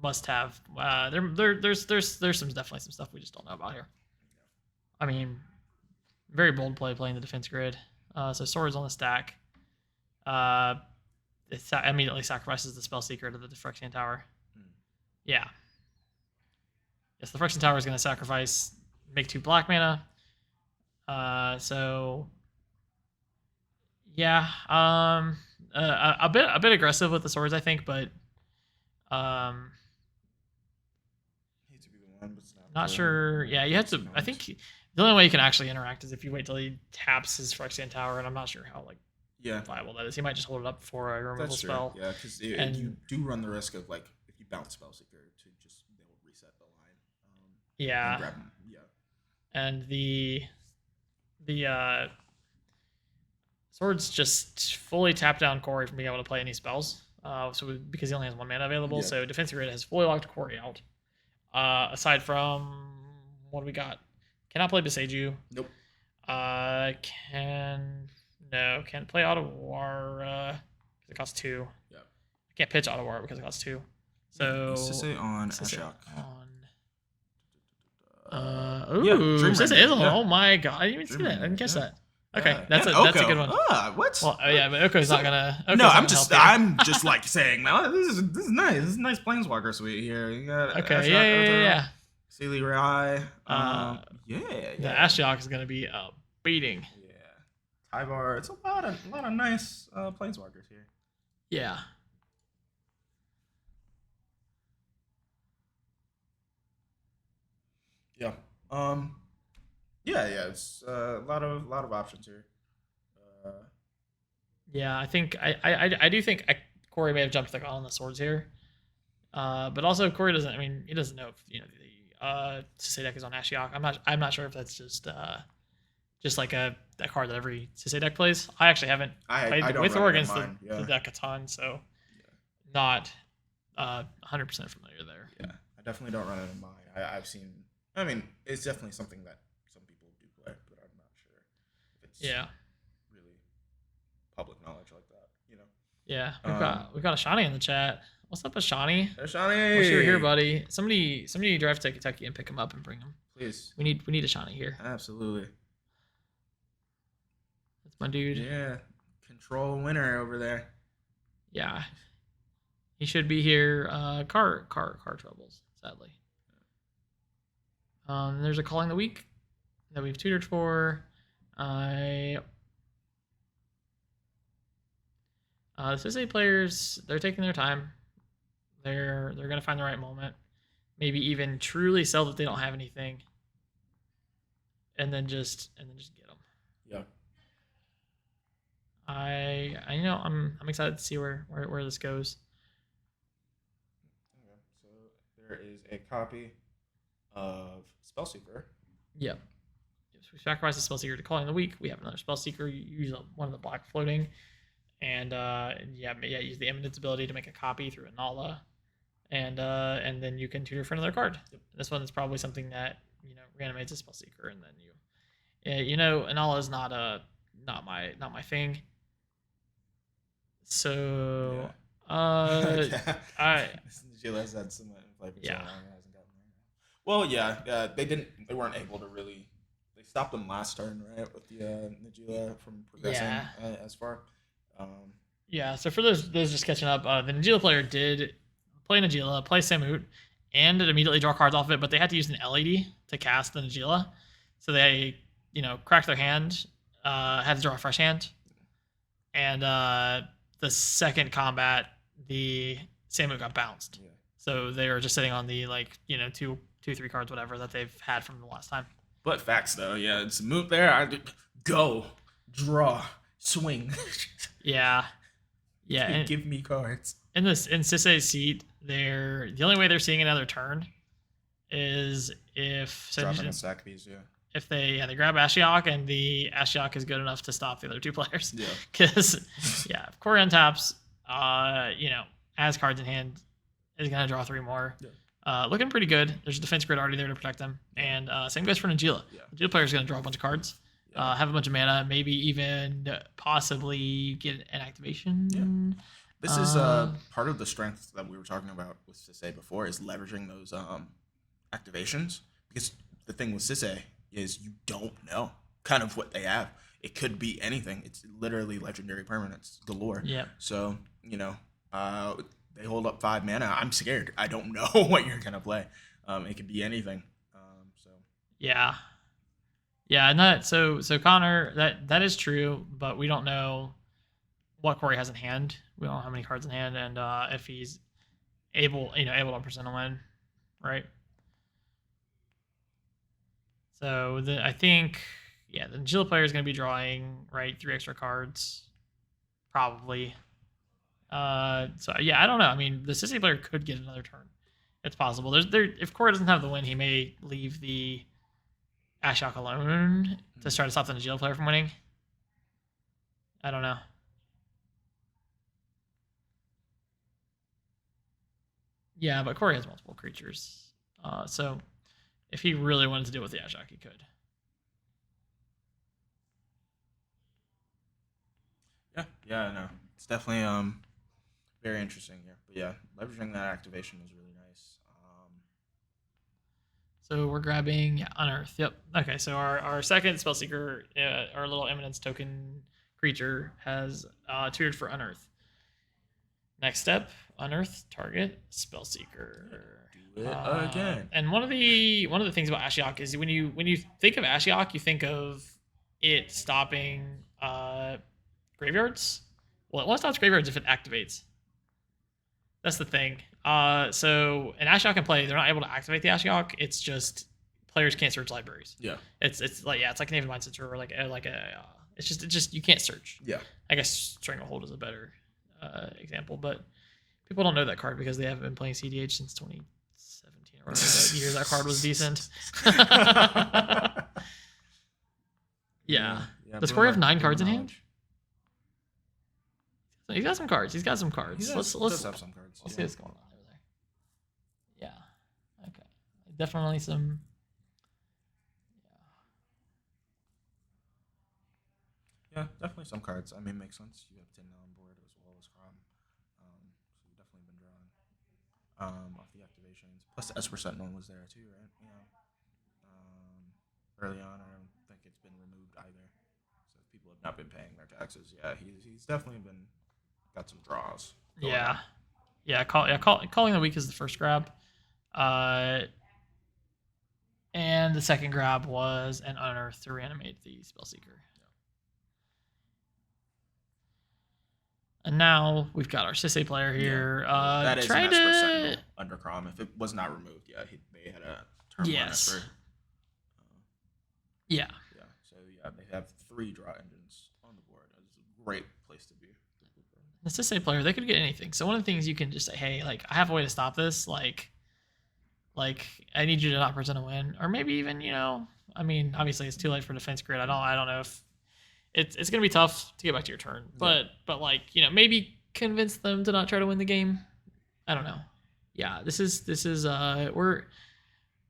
must have. There's definitely some stuff we just don't know about here. I mean, very bold playing the Defense Grid. So swords on the stack. It immediately sacrifices the Spell Seeker to the Phyrexian Tower. Yeah. Yes, the Phyrexian Tower is going to sacrifice, make 2 black mana. So yeah, a bit aggressive with the swords, I think, but hate to be the one, but it's not sure. Yeah, you have to. I think the only way you can actually interact is if you wait till he taps his Phyrexian Tower, and I'm not sure how viable that is. He might just hold it up for a removal spell. Yeah, because you do run the risk of if you bounce Spell Seeker to just they'll reset the line. Yeah. And grab them. Yeah. And the swords just fully tap down Corey from being able to play any spells. Because he only has 1 mana available, so Defense Grid has fully locked Corey out. Aside from what do we got? Cannot play Besage You. Nope. Can't play Otawara because it costs 2. Yeah. I can't pitch Otawara because it costs 2. So Sisse on Ashok. Oh my god! I didn't even see that. I didn't guess that. Okay, that's a good one. What? Well, but Oko's not gonna. No, I'm just saying. Man, this is nice. This is a nice Planeswalker suite here. You got okay. Ashok, Yeah. Sealy Rai. The Ashiok is gonna be a beating. Yeah. Tyvar. It's a lot of nice Planeswalkers here. Yeah. Yeah. It's a lot of options here. Yeah, I think I do think Corey may have jumped the gun on the swords here, but also Corey doesn't. I mean, he doesn't know if the Sisse deck is on Ashiok. I'm not sure if that's just like a card that every Sisse deck plays. I actually haven't played with or against the deck a ton, so not 100% familiar there. Yeah, I definitely don't run it in mine. I've seen. I mean, it's definitely something that some people do play, but I'm not sure if it's really public knowledge like that. Yeah, we've got Ashani in the chat. What's up, Ashani? Ashani, wish you were here, buddy. Somebody drive to Kentucky and pick him up and bring him. Please. We need Ashani here. Absolutely. That's my dude. Yeah, control winner over there. Yeah, he should be here. Car troubles, sadly. There's a Calling the Week that we've tutored for. The Sisse players, they're taking their time. They're gonna find the right moment. Maybe even truly sell that they don't have anything, and then just get them. Yeah. I'm excited to see where this goes. Okay, so there is a copy of Spellseeker. Yep. So we sacrifice the Spellseeker to Calling the Week. We have another Spellseeker. You use one of the black floating, and use the Eminence ability to make a copy through Anala. and then you can tutor for another card. Yep. This one is probably something that reanimates a Spellseeker, and then Anala is not my thing. So Gila's had some play for so long, it hasn't gotten there. Well, they weren't able to really. They stopped them last turn, right, with the Najila from progressing as far. So for those just catching up, the Najila player did play Najila, play Samut, and it immediately draw cards off of it, but they had to use an LED to cast the Najila, so they cracked their hand, had to draw a fresh hand, and the second combat, the Samut got bounced. Yeah. So they were just sitting on the 2-3 cards, whatever, that they've had from the last time. But facts though, it's Samut there. Go, draw, swing. Yeah. Give me cards. In cedh's seat, the only way they're seeing another turn is if dropping a stack of these, if they grab Ashiok and the Ashiok is good enough to stop the other two players. Yeah. Because if Corey untaps, has cards in hand, is gonna draw 3 more. Yeah. Looking pretty good. There's a defense grid already there to protect them, and same goes for Najila. Yeah. Najila player is gonna draw a bunch of cards, have a bunch of mana, maybe even possibly get an activation. Yeah. This is part of the strength that we were talking about with cedh before, is leveraging those activations, because the thing with cedh is you don't know kind of what they have. It could be anything. It's literally legendary permanents galore. Yeah. So, they hold up 5 mana. I'm scared. I don't know what you're gonna play. It could be anything. Yeah. Yeah, and so Connor, that is true, but we don't know what Corey has in hand. We don't know how many cards in hand, and if he's able to present a win, right? So I think the Najila player is going to be drawing 3 extra cards, probably. I don't know. I mean, the cedh player could get another turn. It's possible. If Corey doesn't have the win, he may leave the Ashiok alone to try to stop the Najila player from winning. I don't know. Yeah, but Corey has multiple creatures, so if he really wanted to deal with the Ashiok, he could. Yeah, no, it's definitely very interesting here. But leveraging that activation is really nice. So we're grabbing Unearth. Yep. Okay, so our second Spellseeker, our little Eminence token creature, has tutored for Unearth. Next step, Unearth target Spellseeker. Do it again. And one of the things about Ashiok is when you think of Ashiok, you think of it stopping graveyards. Well, it only stops graveyards if it activates. That's the thing. So an Ashiok can play. They're not able to activate the Ashiok. It's just players can't search libraries. Yeah. It's like an Aven Mind Center or it's just you can't search. Yeah. I guess Stranglehold is a better example, but people don't know that card because they haven't been playing CDH since 2017 or whatever the year that card was decent. Yeah. Does Corey have 9 cards in hand? He's got some cards. Let's have some cards. Let's see what's going on over there. Yeah. Okay. Definitely some. Yeah, definitely some cards. I mean, makes sense. You have Tinna on board as well as Crom. So you've definitely been drawing off the activations. Plus the Esper Sentinel was there too, right? Early on, I don't think it's been removed either. So if people have not been paying their taxes, he's definitely got some draws. Yeah. Calling the Weak is the first grab. And the second grab was an Unearth to reanimate the Spellseeker. And now we've got our cedh player here. That is an Esper Sentinel under Crom. If it was not removed, they had a turn 1 Esper. Yeah. So they have 3 draw engines on the board. It's a great place to be. The cedh player, they could get anything. So one of the things you can just say, hey, I have a way to stop this. Like I need you to not present a win, or maybe even I mean, obviously it's too late for defense grid. I don't know if it's gonna be tough to get back to your turn, but maybe convince them to not try to win the game. I don't know. yeah, this is we're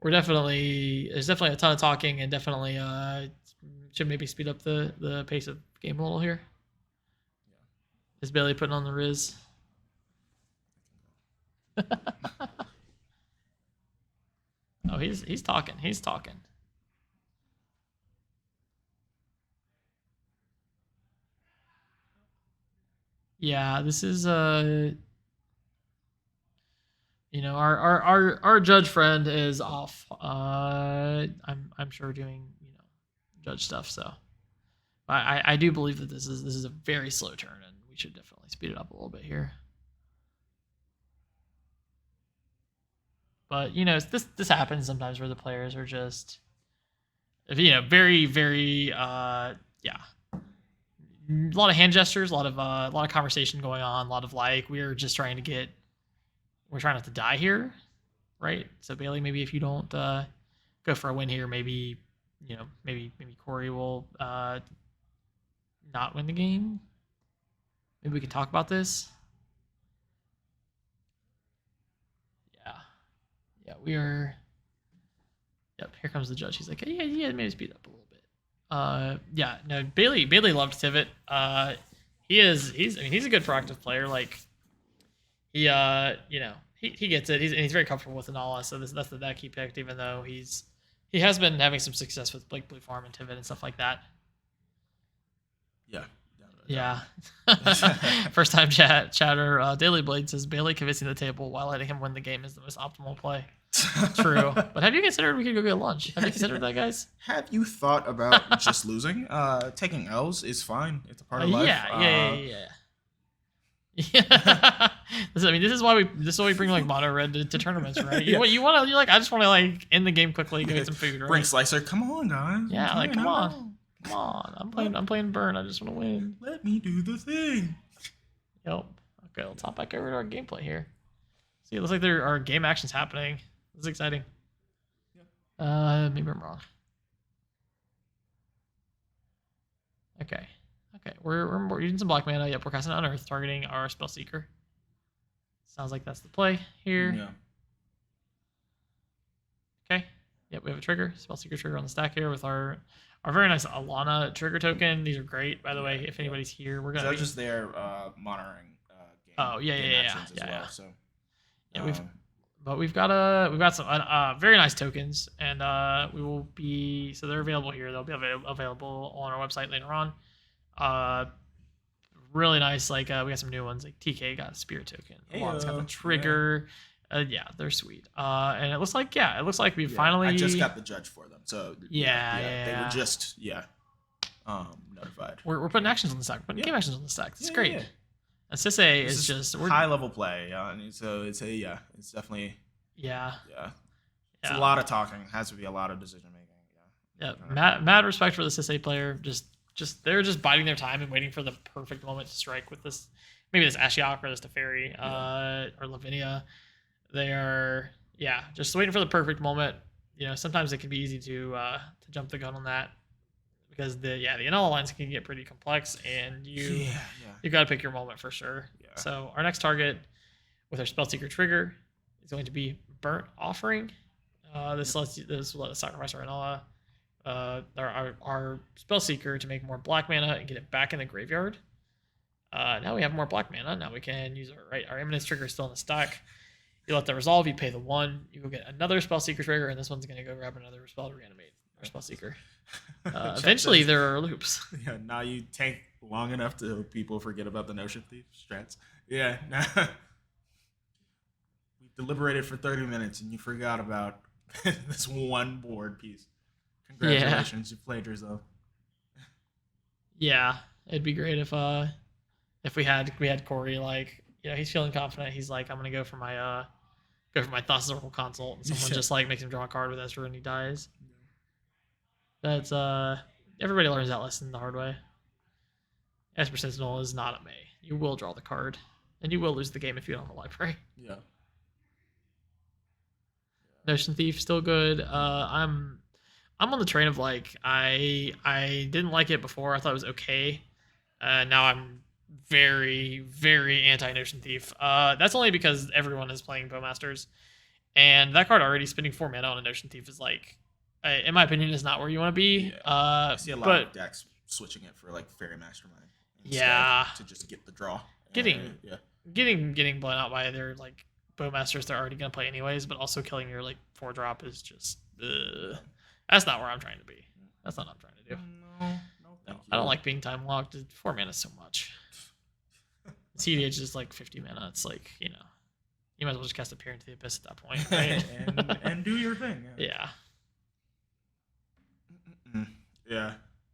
definitely there's definitely a ton of talking and definitely should maybe speed up the pace of the game a little here. Is Bailey putting on the Riz? Oh, he's talking. He's talking. Yeah, this is you know, our judge friend is off. I'm sure doing, you know, judge stuff. So I do believe that this is a very slow turn, and we should definitely speed it up a little bit here. But you know, this happens sometimes where the players are just, you know, very yeah, a lot of hand gestures, a lot of conversation going on, a lot of like we're trying not to die here, right? So Bailey, maybe if you don't go for a win here, maybe you know, maybe Corey will not win the game. Maybe we can talk about this. Yeah, we are. Yep, here comes the judge. He's like, yeah, maybe speed up a little bit. Yeah, no, Bailey loved cedh. He's a good proactive player. Like, he, you know, he gets it. He's very comfortable with Anala, so that's the deck he picked. Even though he has been having some success with like Blue Farm and Tivit and stuff like that. Yeah. Yeah. First time chatter. Daily Blade says Bailey convincing the table while letting him win the game is the most optimal play. True. But have you considered we could go get lunch? Have you considered that, guys? Have you thought about just losing? Taking L's is fine. It's a part of life. Yeah. I mean, this is why we bring like mono red to tournaments, right? You want to, you're like, I just want to like end the game quickly, go get some food, right? Bring Slicer. Come on, guys. Yeah, like come on. I'm playing Burn. I just want to win. Let me do the thing. Yep. Okay, let's hop back over to our gameplay here. See, it looks like there are game actions happening. This is exciting. Maybe I'm wrong. Okay. We're using some black mana. Yep, we're casting Unearth, targeting our Spellseeker. Sounds like that's the play here. Yeah. Okay. Yep, we have a trigger, Spellseeker trigger on the stack here with our very nice Alana trigger token. These are great, by the way. If anybody's here, we're gonna. So just there monitoring. Game, oh yeah. As well, so. Yeah, we've got some very nice tokens, and we will be so they're available here. They'll be available on our website later on. Really nice. Like we got some new ones. Like TK got a spirit token. Alana's got the trigger. Yeah, they're sweet. And it looks like we finally. I just got the judge for them. So yeah. They were just notified. We're putting actions on the stack. We're putting game actions on the stack. It's great. Yeah. And cedh is just high level play. So it's definitely it's a lot of talking. It has to be a lot of decision making. Yeah. Mad respect for the cedh player. They're just biding their time and waiting for the perfect moment to strike with this. Maybe this Ashiok or this Teferi or Lavinia. They are just waiting for the perfect moment. You know, sometimes it can be easy to jump the gun on that because the NL lines can get pretty complex, and you got to pick your moment for sure. Yeah. So our next target with our Spellseeker trigger is going to be Burnt Offering. This will let us sacrifice our Spellseeker to make more black mana and get it back in the graveyard. Now we have more black mana. Now we can use our Eminence trigger is still in the stack. You let that resolve, you pay the 1, you go get another Spellseeker trigger, and this one's going to go grab another spell to reanimate our Spellseeker. Eventually, there are loops. Yeah, now you tank long enough to people forget about the Notion Thief strats. Yeah. We deliberated for 30 minutes, and you forgot about this one board piece. Congratulations, you played yourself. Yeah, it'd be great if we had Corey, like, you know, he's feeling confident. He's like, I'm gonna go for my Thought Circle Consult, and someone just like makes him draw a card with Esther and he dies. That's everybody learns that lesson the hard way. Esper Sentinel is not a May. You will draw the card, and you will lose the game if you don't have a library. Yeah. Notion Thief still good. I'm on the train of like I didn't like it before. I thought it was okay. Now I'm very, very anti-Notion Thief. That's only because everyone is playing Bowmasters, and that card already spending 4 mana on a Notion Thief is like, in my opinion, is not where you want to be. Yeah. I see a lot of but decks switching it for like Fairy Mastermind yeah, to just get the draw. getting yeah. getting blown out by their like Bowmasters they're already gonna play anyways, but also killing your like 4-drop is just that's not where I'm trying to be. That's not what I'm trying to do. No, thank you. I don't like being time locked. 4 mana is so much. cedh is like 50 mana. It's like, you know, you might as well just cast a Peer into the Abyss at that point, right? and do your thing. Yeah. Yeah.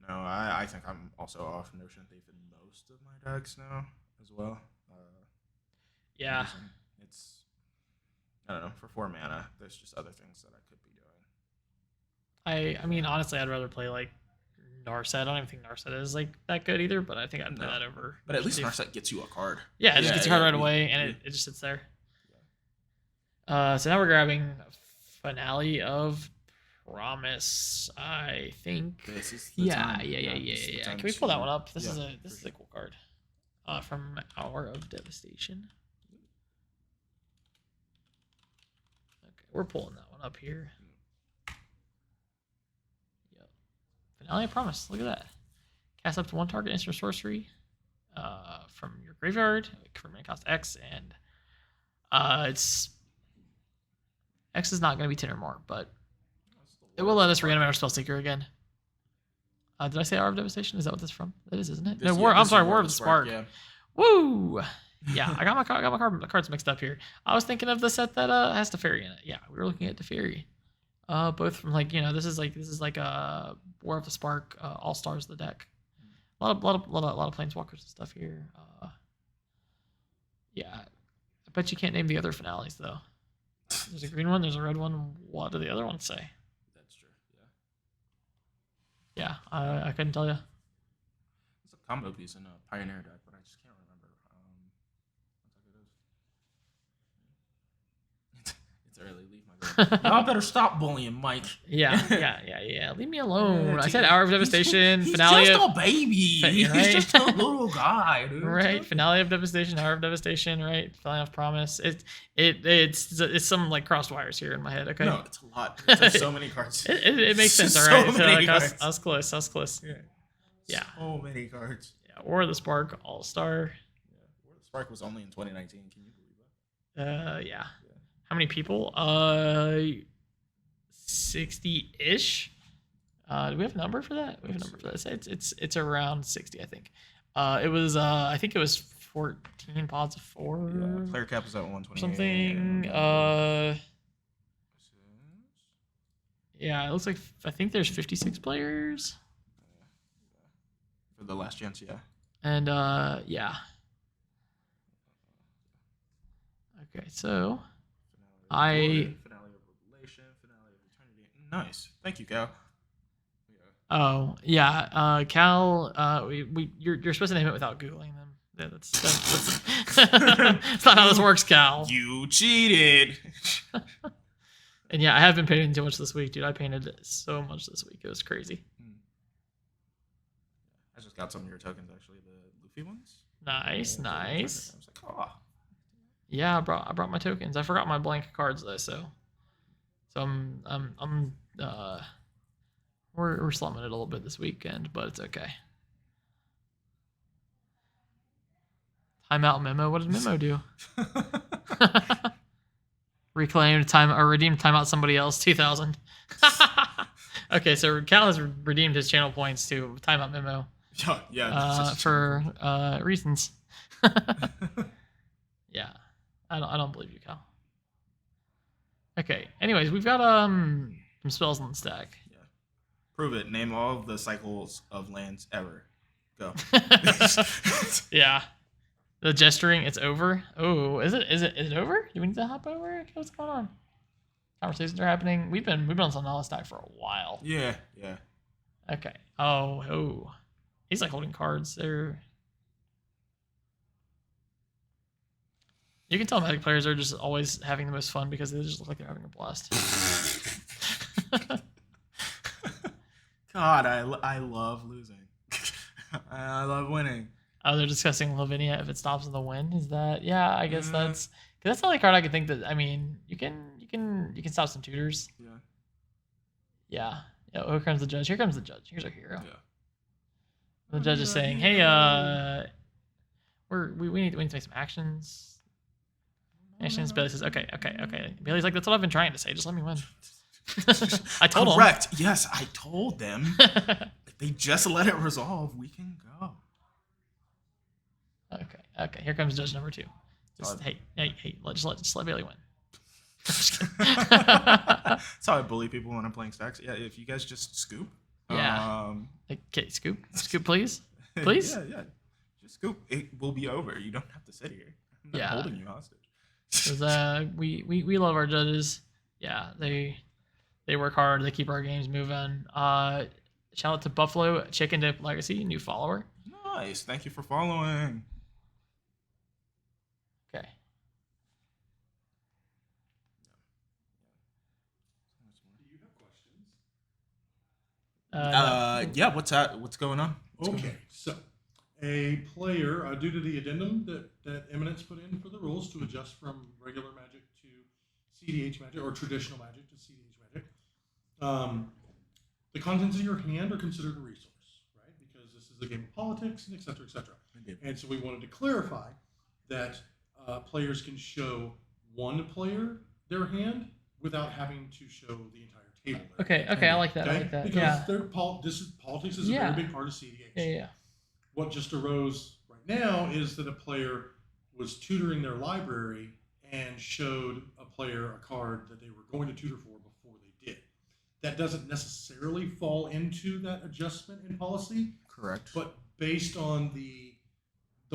No, I think I'm also off Notion Thief in most of my decks now as well. Yeah. It's, I don't know, for 4 mana, there's just other things that I could be doing. I mean, honestly, I'd rather play like Narset. I don't even think Narset is like that good either, but I think I'd play that over. But at least Narset gets you a card. Yeah, it just gets a card right away, and it just sits there. So now we're grabbing Finale of Promise, I think. This is the Yeah. time. Can we pull that one up? This is a cool card. From Hour of Devastation. Okay, we're pulling that one up here. Yep. Finale of Promise. Look at that. Cast up to 1 target instant sorcery from your graveyard for mana cost X, and it's X is not going to be 10 or more, but it will let us reanimate our Spellseeker again. Did I say Hour of Devastation? Is that what this is from? That is, isn't it? I'm sorry, War of the Spark. Yeah. Woo! Yeah, I got my cards mixed up here. I was thinking of the set that has Teferi in it. Yeah, we were looking at Teferi. Both from like, you know, this is like a War of the Spark, All Stars the deck. A lot of planeswalkers and stuff here. Yeah, I bet you can't name the other finales though. There's a green one, there's a red one. What do the other ones say? That's true. Yeah, I couldn't tell you. It's a combo piece in a Pioneer deck, but I just can't remember what deck it is. It's early. Leave my girl. Y'all better stop bullying Mike. Yeah. Leave me alone. I said Hour of Devastation, he's Finale. Just a baby. Right? He's just a little guy, dude. Right. Finale of Devastation, Hour of Devastation. Right. Finale of Promise. It's some like crossed wires here in my head. Okay. No, it's a lot. It's so many cards. It makes sense. All So right. many So like, cards. I was close. Yeah. So many cards. Yeah. War of the Spark, All Star. Yeah. War of the Spark was only in 2019. Can you believe that? Yeah. How many people? 60-ish. Do we have a number for that? We have a number for that. It's around 60, I think. It was I think it was 14 pods of 4. Yeah, player cap was at 120. Something. Yeah, it looks like I think there's 56 players. For the last chance, yeah. And yeah. Okay, so Finale of Revelation, Finale of Eternity. Nice. Thank you, Cal. Oh yeah, Cal. You're supposed to name it without googling them. Yeah, that's that's not how this works, Cal. You cheated. And yeah, I have been painting too much this week, dude. I painted so much this week. It was crazy. I just got some of your tokens, actually, the Luffy ones. Nice. I was like, oh. Yeah, I brought my tokens. I forgot my blank cards though, so we're slumming it a little bit this weekend, but it's okay. Timeout memo. What did memo do? Reclaimed time or redeemed timeout somebody else 2000. Okay, so Cal has redeemed his channel points to timeout memo. Yeah. For reasons. Yeah, I don't believe you, Cal. Okay. Anyways, we've got some spells on the stack. Yeah. Prove it. Name all of the cycles of lands ever. Go. Yeah. The gesturing, it's over. Oh, is it over? Do we need to hop over? What's going on? Conversations are happening. We've been on Sonala stack for a while. Yeah. Okay. Oh. He's like holding cards there. You can tell Magic players are just always having the most fun because they just look like they're having a blast. God, I love losing. I love winning. Oh, they're discussing Lavinia if it stops in the win. Is that? Yeah, I guess that's because that's the only card I could think that. I mean, you can stop some tutors. Yeah. Yeah. Yeah. Here comes the judge. Here comes the judge. Here's our hero. Yeah. The judge is saying, "Hey, we need to make some actions." Actions. Bailey says, "Okay. Bailey's like, that's what I've been trying to say. Just let me win." I told him. Correct. Yes, I told them. If they just let it resolve, we can go. Okay. Here comes judge number 2. Hey, just let Bailey win. That's how I bully people when I'm playing stacks. Yeah, if you guys just scoop. Yeah. Okay, scoop, please. Please. Yeah. Just scoop. It will be over. You don't have to sit here. I'm not holding you hostage. Because we love our judges. Yeah, they work hard. They keep our games moving. Shout out to Buffalo Chicken Dip Legacy, new follower. Nice. Thank you for following. Okay. Do you have questions? Yeah. What's going on? Okay, so a player, due to the addendum that Eminence put in for the rules to adjust from regular Magic to cedh Magic or traditional Magic to cedh Magic, the contents of your hand are considered a resource, right? Because this is a game of politics and et cetera, et cetera. And so we wanted to clarify that players can show one player their hand without having to show the entire table. Okay, I like that. Because politics is a very big part of cedh. Yeah. What just arose right now is that a player was tutoring their library and showed a player a card that they were going to tutor for before they did. That doesn't necessarily fall into that adjustment in policy. Correct. But based on the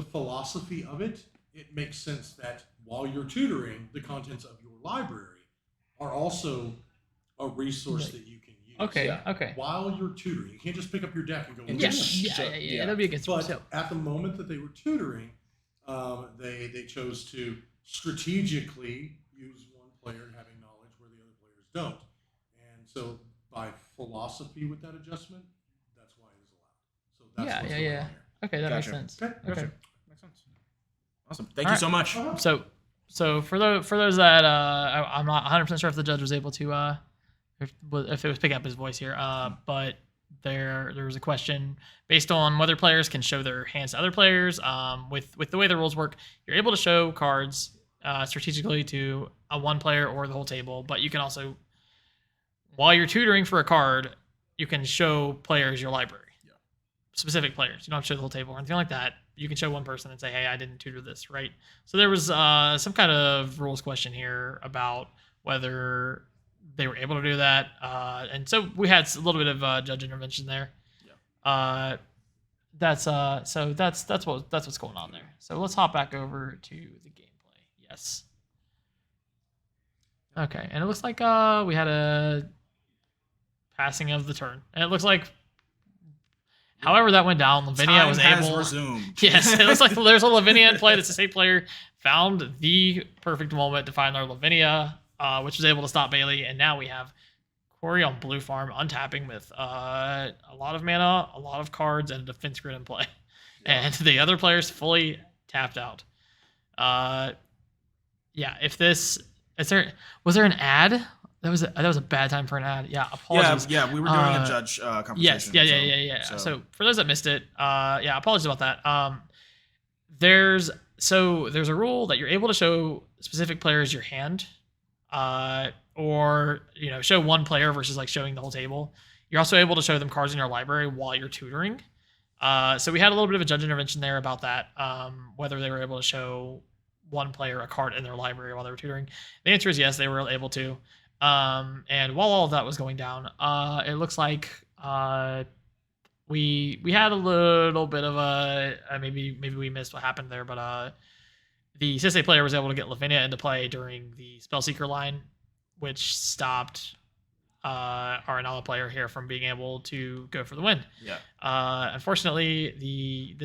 philosophy of it, it makes sense that while you're tutoring, the contents of your library are also a resource that you can use. Okay. While you're tutoring, you can't just pick up your deck and go. Yeah. That'd be against. But at the moment that they were tutoring, they chose to strategically use one player having knowledge where the other players don't, and so by philosophy with that adjustment, that's why it is allowed. So that's what's going on here. Okay, that makes sense. Okay. Makes sense. Awesome. Thank you so much. So for those that I'm not 100% sure if the judge was able to if it was picking up his voice here, but there was a question based on whether players can show their hands to other players. With the way the rules work, you're able to show cards strategically to a one player or the whole table, but you can also, while you're tutoring for a card, you can show players your library. Specific players. You don't have to show the whole table or anything like that. You can show one person and say, hey, I didn't tutor this, right? So there was some kind of rules question here about whether they were able to do that. And so we had a little bit of judge intervention there. Yeah. That's what's going on there. So let's hop back over to the gameplay. Yes. Okay, and it looks like we had a passing of the turn. And it looks like however that went down, Lavinia was able. Resumed. Yes, it looks like there's a Lavinia in play. The same player found the perfect moment to find our Lavinia, which was able to stop Bailey, and now we have Corey on blue farm untapping with a lot of mana, a lot of cards, and a defense grid in play, and the other players fully tapped out. If this was there an ad? That was a bad time for an ad. Yeah, apologies. Yeah, we were doing a judge conversation. Yes, So for those that missed it, apologies about that. There's a rule that you're able to show specific players your hand, or show one player versus like showing the whole table. You're also able to show them cards in your library while you're tutoring. So we had a little bit of a judge intervention there about that, whether they were able to show one player a card in their library while they were tutoring. The answer is yes, they were able to. And while all of that was going down, it looks like we had a little bit of a maybe we missed what happened there, but the cedh player was able to get Lavinia into play during the Spellseeker line, which stopped our Anala player here from being able to go for the win. Yeah. Unfortunately, the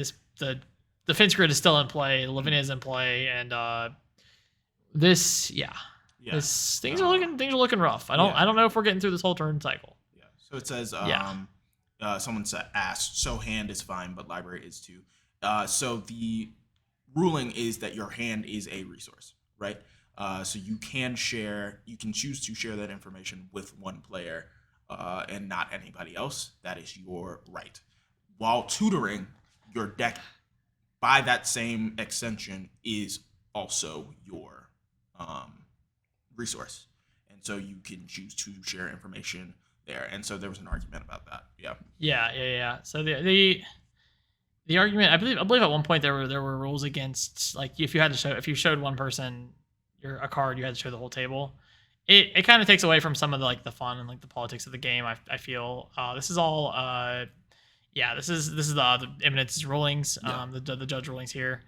defense grid is still in play. Lavinia is in play, and things are looking rough. I don't know if we're getting through this whole turn cycle. Yeah. So it says someone asked, so hand is fine, but library is too. So the ruling is that your hand is a resource, right? So you can choose to share that information with one player and not anybody else. That is your right. While tutoring, your deck, by that same extension, is also your resource. And so you can choose to share information there. And so there was an argument about that. Yeah. Yeah. So the argument, I believe at one point there were rules against, like, if you showed one person a card, you had to show the whole table. It kind of takes away from some of the fun and like the politics of the game. I feel this is all this is the eminence rulings, the judge rulings here.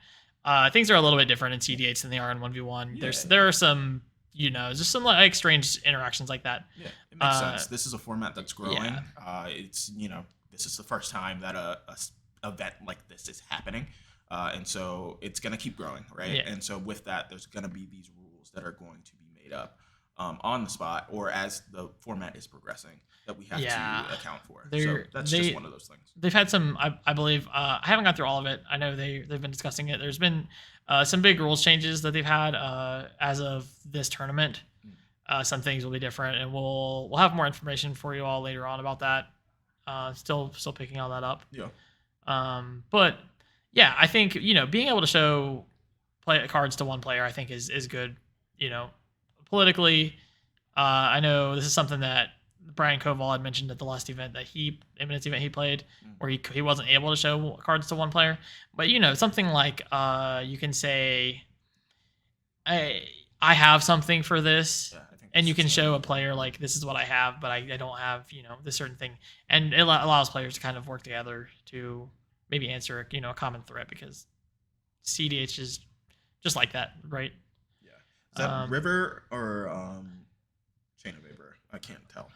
Things are a little bit different in cedh than they are in 1v1. There are some, just some like strange interactions like that. Yeah, it makes sense. This is a format that's growing. It's this is the first time that a event like this is happening, and so it's gonna keep growing, right? And so with that, there's gonna be these rules that are going to be made up on the spot, or as the format is progressing, that we have to account for. So that's just one of those things. They've had some, I believe, I haven't gone through all of it. I know they've been discussing it. There's been some big rules changes that they've had as of this tournament. Some things will be different, and we'll have more information for you all later on about that. Still picking all that up. Yeah. But yeah, I think being able to show cards to one player, I think is good. Politically, I know this is something that Brian Koval had mentioned at the last event Eminence event he played, where he wasn't able to show cards to one player. But something like you can say, I have something for this, and you can show a player like, this is what I have, but I don't have this certain thing, and it allows players to kind of work together to maybe answer a common threat, because cedh is just like that, right? Yeah. Is that River or Chain of Vapor? I can't tell.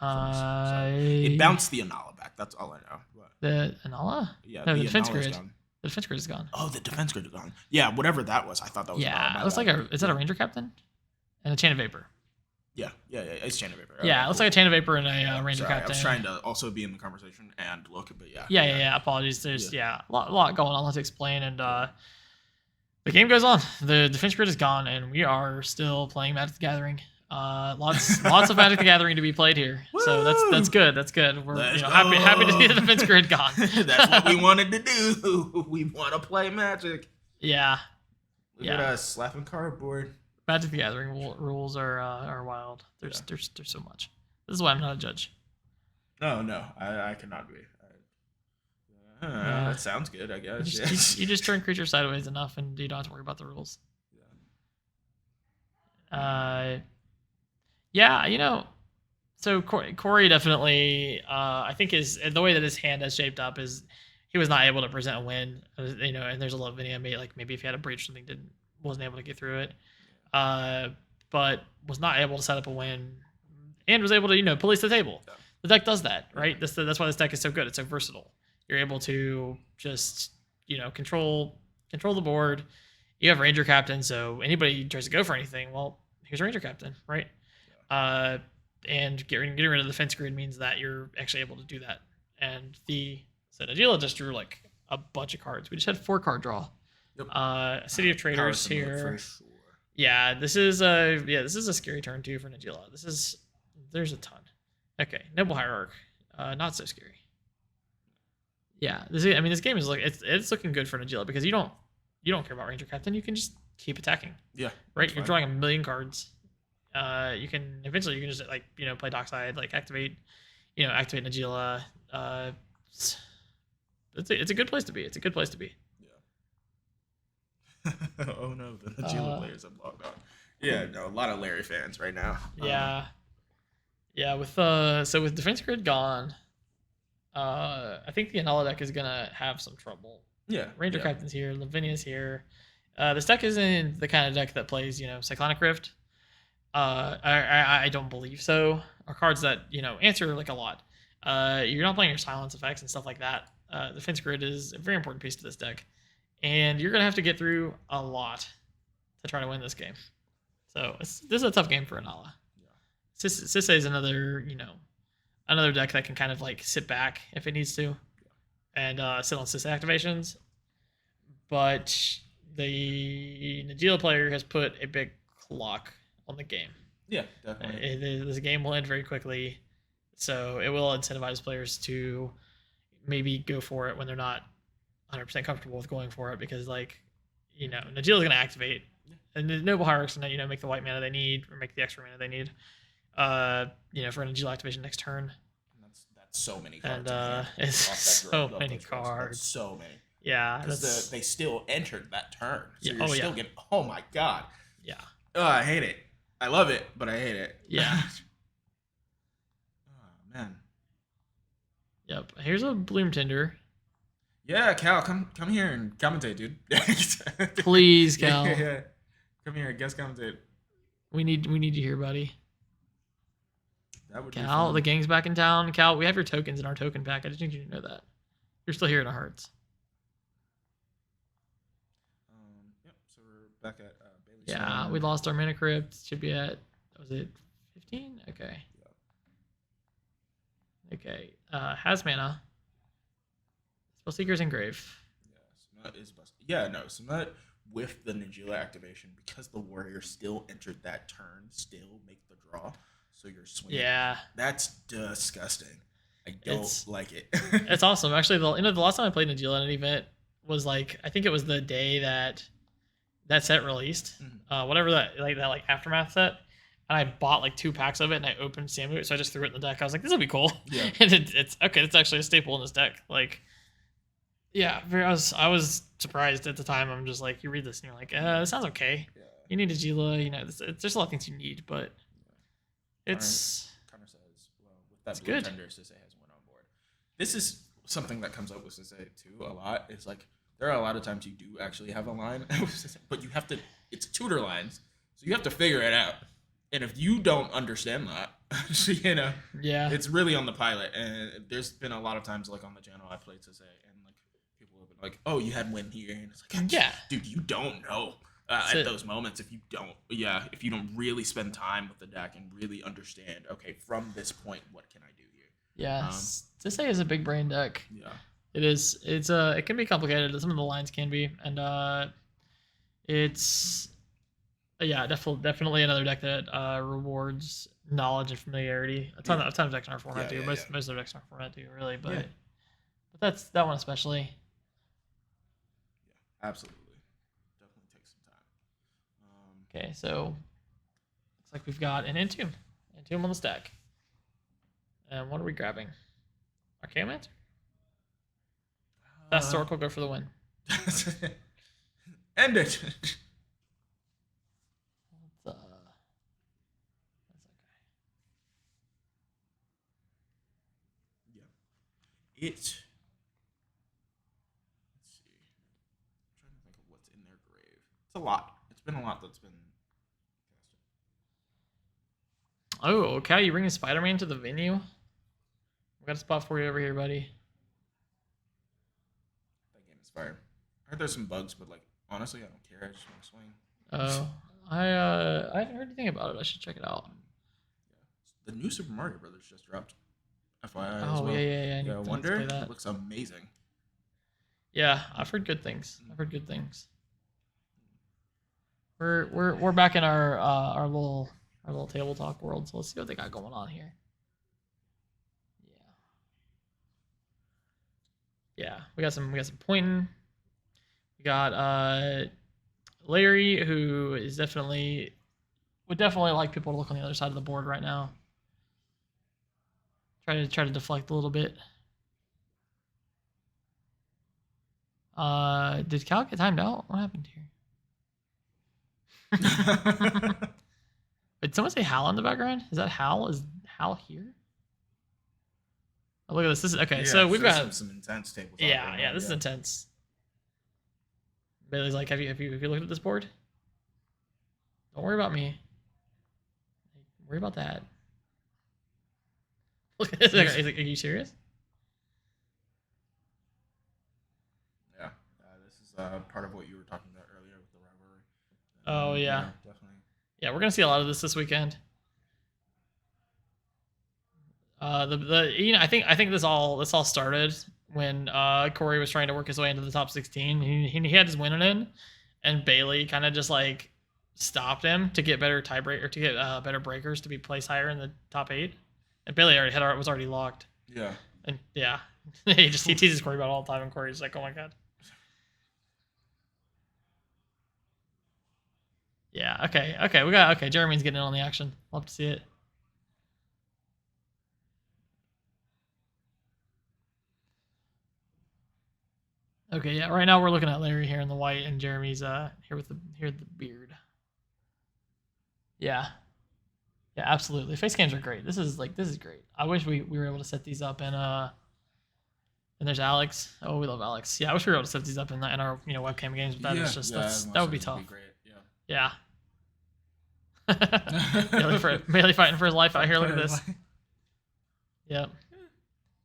It bounced the Anala back. That's all I know. But the Anala? Yeah, no, the defense Anala's grid. gone. The defense grid is gone. Oh, the defense grid is gone. Yeah, whatever that was. I thought that was it looks like is that a Ranger Captain? And a Chain of Vapor. Yeah, it's Chain of Vapor. Yeah, it looks like a Chain of Vapor and a Ranger Captain. I was trying to also be in the conversation and look, but yeah. Yeah. Apologies. There's a lot going on. Let's explain, and the game goes on. The defense grid is gone, and we are still playing Magic the Gathering. Lots of Magic the Gathering to be played here. Woo! So that's good. That's good. We're happy to see the defense grid gone. That's what we wanted to do. We want to play Magic. Yeah. Look at us slapping cardboard. Magic the Gathering rules are wild. There's so much. This is why I'm not a judge. No, I cannot be. That sounds good, I guess. You just turn creatures sideways enough, and you don't have to worry about the rules. So Corey definitely, I think the way that his hand has shaped up is he was not able to present a win. And there's a lot of video maybe if he had a breach or something, wasn't able to get through it. But was not able to set up a win, and was able to police the table. Yeah. The deck does that, right? That's why this deck is so good. It's so versatile. You're able to just control the board. You have Ranger Captain, so anybody tries to go for anything, well, here's Ranger Captain, right? Yeah. And getting rid of the defense grid means that you're actually able to do that. And Najila just drew like a bunch of cards. We just had 4-card draw. Yep. City of Traders here. Sure. Yeah, this is a scary turn too for Najila. There's a ton. Okay, Noble Hierarch, not so scary. Yeah, this game is it's looking good for Najila, because you don't care about Ranger Captain. You can just keep attacking. Yeah, right. You're drawing a million cards. You can just play Dockside, activate Najila. It's a good place to be. It's a good place to be. Oh no, the Najila players have logged on. Yeah, no, a lot of Larry fans right now. Yeah. With defense grid gone, I think the Anala deck is gonna have some trouble. Yeah, Ranger Captain's here, Lavinia's here. This deck isn't the kind of deck that plays Cyclonic Rift. I don't believe so. Or cards that answer a lot. You're not playing your silence effects and stuff like that. Defense grid is a very important piece to this deck, and you're gonna have to get through a lot to try to win this game. So this is a tough game for Anala. Yeah. cedh is another deck that can kind of sit back if it needs to, and sit on cedh activations. but the Najeela player has put a big clock on the game. Yeah, definitely. This game will end very quickly, so it will incentivize players to maybe go for it when they're not 100% comfortable with going for it, because Najeela's going to activate, and the Noble Hierarchs going to make the white mana they need, or make the extra mana they need. For an Najeela activation next turn. That's so many cards. And it's so many cards. That's so many. Yeah, because they still entered that turn. So yeah, you're still getting. Oh my god. Yeah. Oh, I hate it. I love it, but I hate it. Yeah. Oh man. Yep. Here's a Bloom Tinder. Yeah, Cal, come here and commentate, dude. Please, Cal. Yeah. Come here, guest commentate. We need you here, buddy. That would Cal, the gang's back in town. Cal, we have your tokens in our token pack. I just need you to know that. You're still here in our hearts. Yep, so we're back at Bailey's. Yeah, we lost our mana crypt. Should be at, was it 15? Okay. Yeah. Okay. Has mana. Spellseeker's Engrave. Yeah, Smut is busted. Yeah, no, Smut with the Najeela activation, because the warrior still entered that turn, still make the draw. So you're swinging. Yeah. That's disgusting. I don't like it. It's awesome. Actually, the last time I played Najeela in an event was I think it was the day that set released. Mm-hmm. Whatever that Aftermath set. And I bought 2 packs of it, and I opened Samu, so I just threw it in the deck. I was like, this will be cool. Yeah. And it's actually a staple in this deck. Yeah, I was surprised at the time. I'm just you read this and you're like, this sounds okay. Yeah. You need Najeela, there's a lot of things you need, but it's Connor says, well, with that blue tender, cedh has one on board. This is something that comes up with cedh too a lot. It's there are a lot of times you do actually have a line, but you have to. It's tutor lines, so you have to figure it out. And if you don't understand that, yeah, it's really on the pilot. And there's been a lot of times on the channel I played cedh, and people have been oh, you had win here, and it's yeah, dude, you don't know. At those moments, if you don't really spend time with the deck and really understand, okay, from this point, what can I do here? Yeah, cedh is a big brain deck. Yeah, it is. It can be complicated. Some of the lines can be, and it's definitely another deck that rewards knowledge and familiarity. A ton of decks in our format do. Most of the decks in our format do, really, but that's that one especially. Yeah, absolutely. Okay, so looks like we've got an Entomb on the stack. And what are we grabbing? Archaeomancer? Fast Oracle, go for the win. End it. That's okay. Yeah. Let's see. I'm trying to think of what's in their grave. It's a lot. It's been a lot that's been casted. Oh, okay. You bringing Spider-Man to the venue? We got a spot for you over here, buddy. That game is fire. I heard there's some bugs, but honestly, I don't care. I just want to swing. Oh, I haven't heard anything about it. I should check it out. Yeah. The new Super Mario Brothers just dropped. FYI. Oh, as well. yeah. Yeah, Wonder. It looks amazing. Yeah, I've heard good things. We're back in our little table talk world, so let's see what they got going on here. Yeah, we got some pointing. We got Larry, who is would definitely like people to look on the other side of the board right now. Try to deflect a little bit. Did Cal get timed out? What happened here? Did someone say Hal in the background? Is that Hal? Is Hal here? Oh, look at this. This is okay. Yeah, so we've got some intense tables. Yeah, this is intense. Bailey's like, have you looked at this board? Don't worry about me. Worry about that. Look at this. He's like, are you serious? Yeah, this is part of what you were talking about earlier with the rivalry. Oh yeah, definitely. Yeah, we're gonna see a lot of this weekend. I think this all started when Corey was trying to work his way into the top 16. He had his winning in, and Bailey kind of just like stopped him to get better tiebreak or to get better breakers to be placed higher in the top 8. And Bailey was already locked. Yeah. And yeah, he teases Corey about it all the time, and Corey's like, "Oh my god." Yeah. Okay. Okay. Jeremy's getting in on the action. Love to see it. Okay. Yeah. Right now we're looking at Larry here in the white, and Jeremy's here with the beard. Yeah. Yeah. Absolutely. Face cams are great. This is great. I wish we were able to set these up and there's Alex. Oh, we love Alex. Yeah, I wish we were able to set these up in our webcam games, but that is just that would be tough. Great. Yeah. Bailey fighting for his life out here. Look at this. Yep.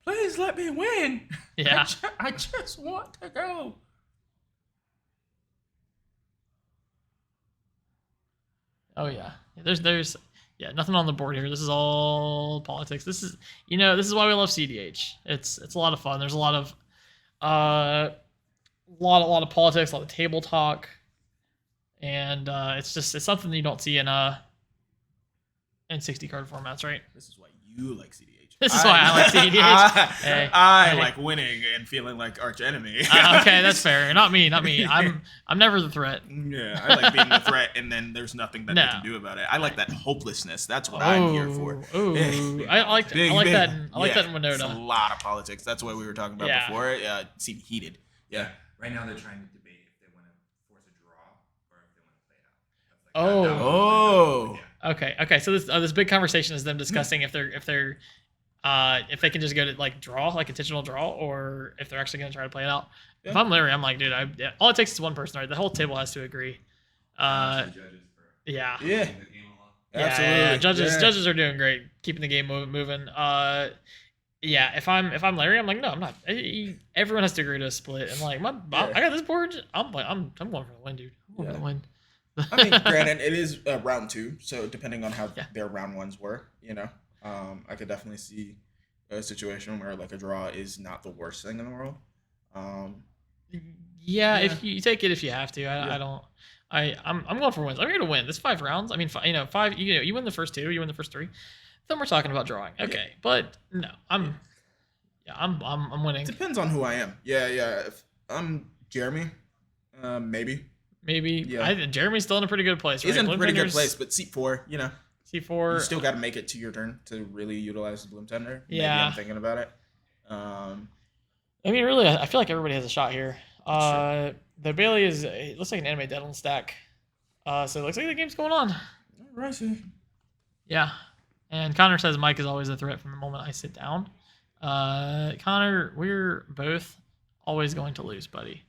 Please let me win. Yeah. I just want to go. Oh yeah. There's nothing on the board here. This is all politics. This is why we love cedh. It's a lot of fun. There's a lot of lot of politics, a lot of table talk, and it's something you don't see in 60 card formats, right? This is why you like cedh. This is why I like cedh. I like winning and feeling like arch enemy. Okay, that's fair. Not me. I'm never the threat. Yeah, I like being the threat, and then there's nothing that they can do about it. I like that hopelessness. That's what I'm here for. Ooh, I like that. I like that in Winota. It's a lot of politics. That's what we were talking about before. Seemed heated. Yeah. Right now they're trying to debate if they want to force a draw or if they want to play it out. Okay. So this big conversation is them discussing if they can just go to like draw, like intentional draw, or if they're actually going to try to play it out. Yeah. If I'm Larry, I'm like, dude, all it takes is one person, right? The whole table has to agree. Yeah. Yeah. Absolutely. Judges are doing great, keeping the game moving. Yeah. If I'm Larry, I'm like, no, I'm not. Everyone has to agree to a split, and like, I got this board. I'm going for the win, dude. I'm going for the win. I mean, granted, it is round 2, so depending on how their round 1s were, I could definitely see a situation where like a draw is not the worst thing in the world. If you take it if you have to. I don't. I'm going for wins. I'm here to win. This 5 rounds. I mean, 5. You win the first 2. You win the first 3. Then we're talking about drawing. Okay, but no, I'm winning. Depends on who I am. Yeah. If I'm Jeremy, maybe. Yeah. Jeremy's still in a pretty good place. Right? He's in a pretty good place, but seat 4, C4. You still got to make it to your turn to really utilize the Bloom Tender. Yeah. Maybe I'm thinking about it. I mean, really, I feel like everybody has a shot here. The Bailey it looks like an anime Deadland stack. So it looks like the game's going on. Right. Yeah. And Connor says Mike is always a threat from the moment I sit down. Connor, we're both always going to lose, buddy.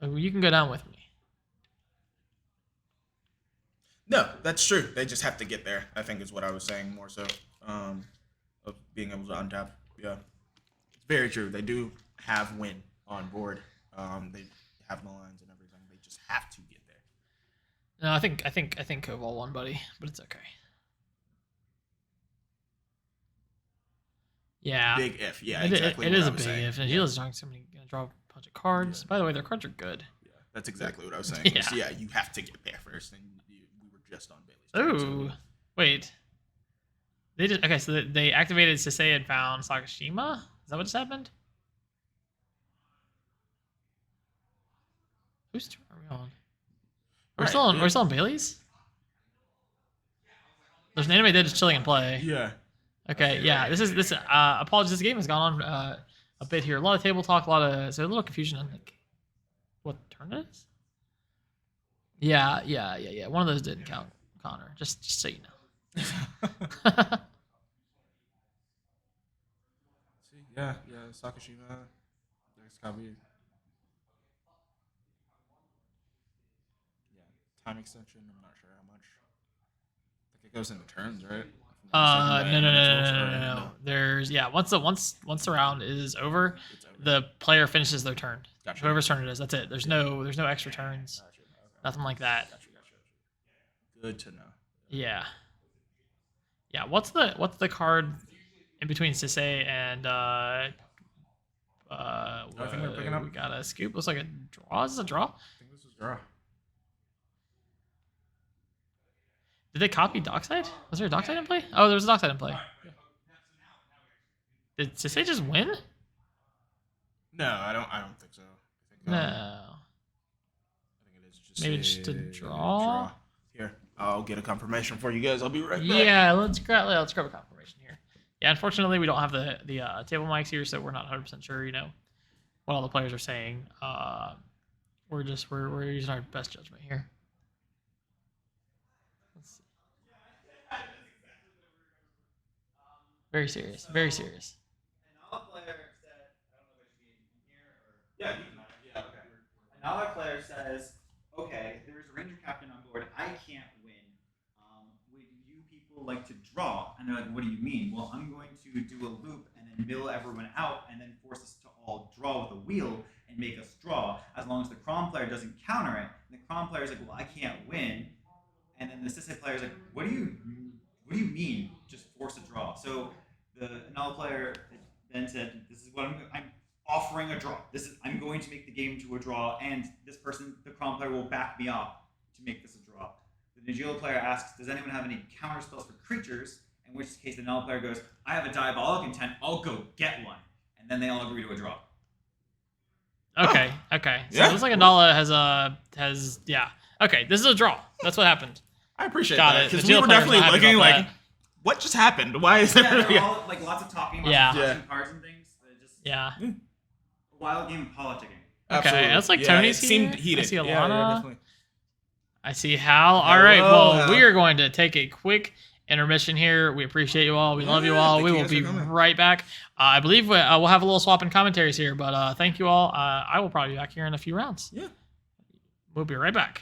You can go down with me. No, that's true. They just have to get there, I think is what I was saying more so. Of being able to untap. Yeah. It's very true. They do have win on board. They have the lines and everything. They just have to get there. No, I think Koval won, buddy, but it's okay. Yeah. Big if. Yeah, exactly. It is a big if. And Gila's drawing somebody gonna draw a bunch of cards. Yeah. By the way, their cards are good. Yeah, that's exactly what I was saying. Yeah, you have to get there first, and we were just on Bailey's. Ooh, so. Wait. So they activated cedh and found Sakashima. Is that what just happened? Whose turn are we on? We're still on Bailey's. There's an anime dead just chilling in play. Yeah. Okay. Yeah. This. Apologies. This game has gone on a bit here. A lot of table talk. A little confusion on like what turn it is. Yeah. One of those didn't count, Connor. Just so you know. Yeah, Sakashima. There's Kabi. Yeah, time extension. I'm not sure how much. I think it goes into turns, right? No. There's once the round is over, the player finishes their turn. Gotcha. Whoever's turn it is, that's it. There's no extra turns. Gotcha. Okay. Nothing like that. Gotcha. Good to know. Yeah. What's the card in between cedh and I think we're picking up. We got a scoop. Looks like a draw. Is this a draw? I think this is draw. Did they copy Dockside? Was there a Dockside in play? Oh, there was a Dockside in play. Did they just win? No, I don't think so. No. I think it is just Maybe just a draw? Here, I'll get a confirmation for you guys. I'll be right back. Yeah, let's grab a confirmation here. Yeah, unfortunately, we don't have the table mics here, so we're not 100% sure, what all the players are saying. We're using our best judgment here. Let's see. Very serious. Very serious. Another player says, okay, there's a ranger captain on board. I can't win. Would you people like to draw? And they're like, what do you mean? Well, I'm going to do a loop and then mill everyone out and then force us to all draw with a wheel and make us draw, as long as the Crom player doesn't counter it. And the Crom player is like, well, I can't win. And then the cedh player is like, what do you mean? Just force a draw. So the Anala player then said, this is what I'm offering a draw. I'm going to make the game to a draw, and this person, the Crom player, will back me up to make this a draw. The Nagila player asks, does anyone have any counter spells for creatures? In which case the Null player goes, I have a diabolic intent, I'll go get one. And then they all agree to a draw. Okay. Oh. Okay. So Yeah. it looks like Anala has yeah. Okay, this is a draw. That's what happened. I appreciate Got that it. because The we Nagila were player's definitely not happy looking about like, that. what just happened? Why is Yeah, they're there? all like lots of talking, lots Yeah. of flashing cards and things. Just Yeah. a wild game of politicking. Okay, that's like Yeah, Tony's it seemed here. heated. I see Yeah, Alana. definitely. I see Hal. All right. Hello, Well, Hal. we are going to take a quick intermission here. We appreciate you all. We love you Yeah, all. thank We you will guys be for coming. right back. I believe we'll have a little swap in commentaries here, but thank you all. I will probably be back here in a few rounds. Yeah. We'll be right back.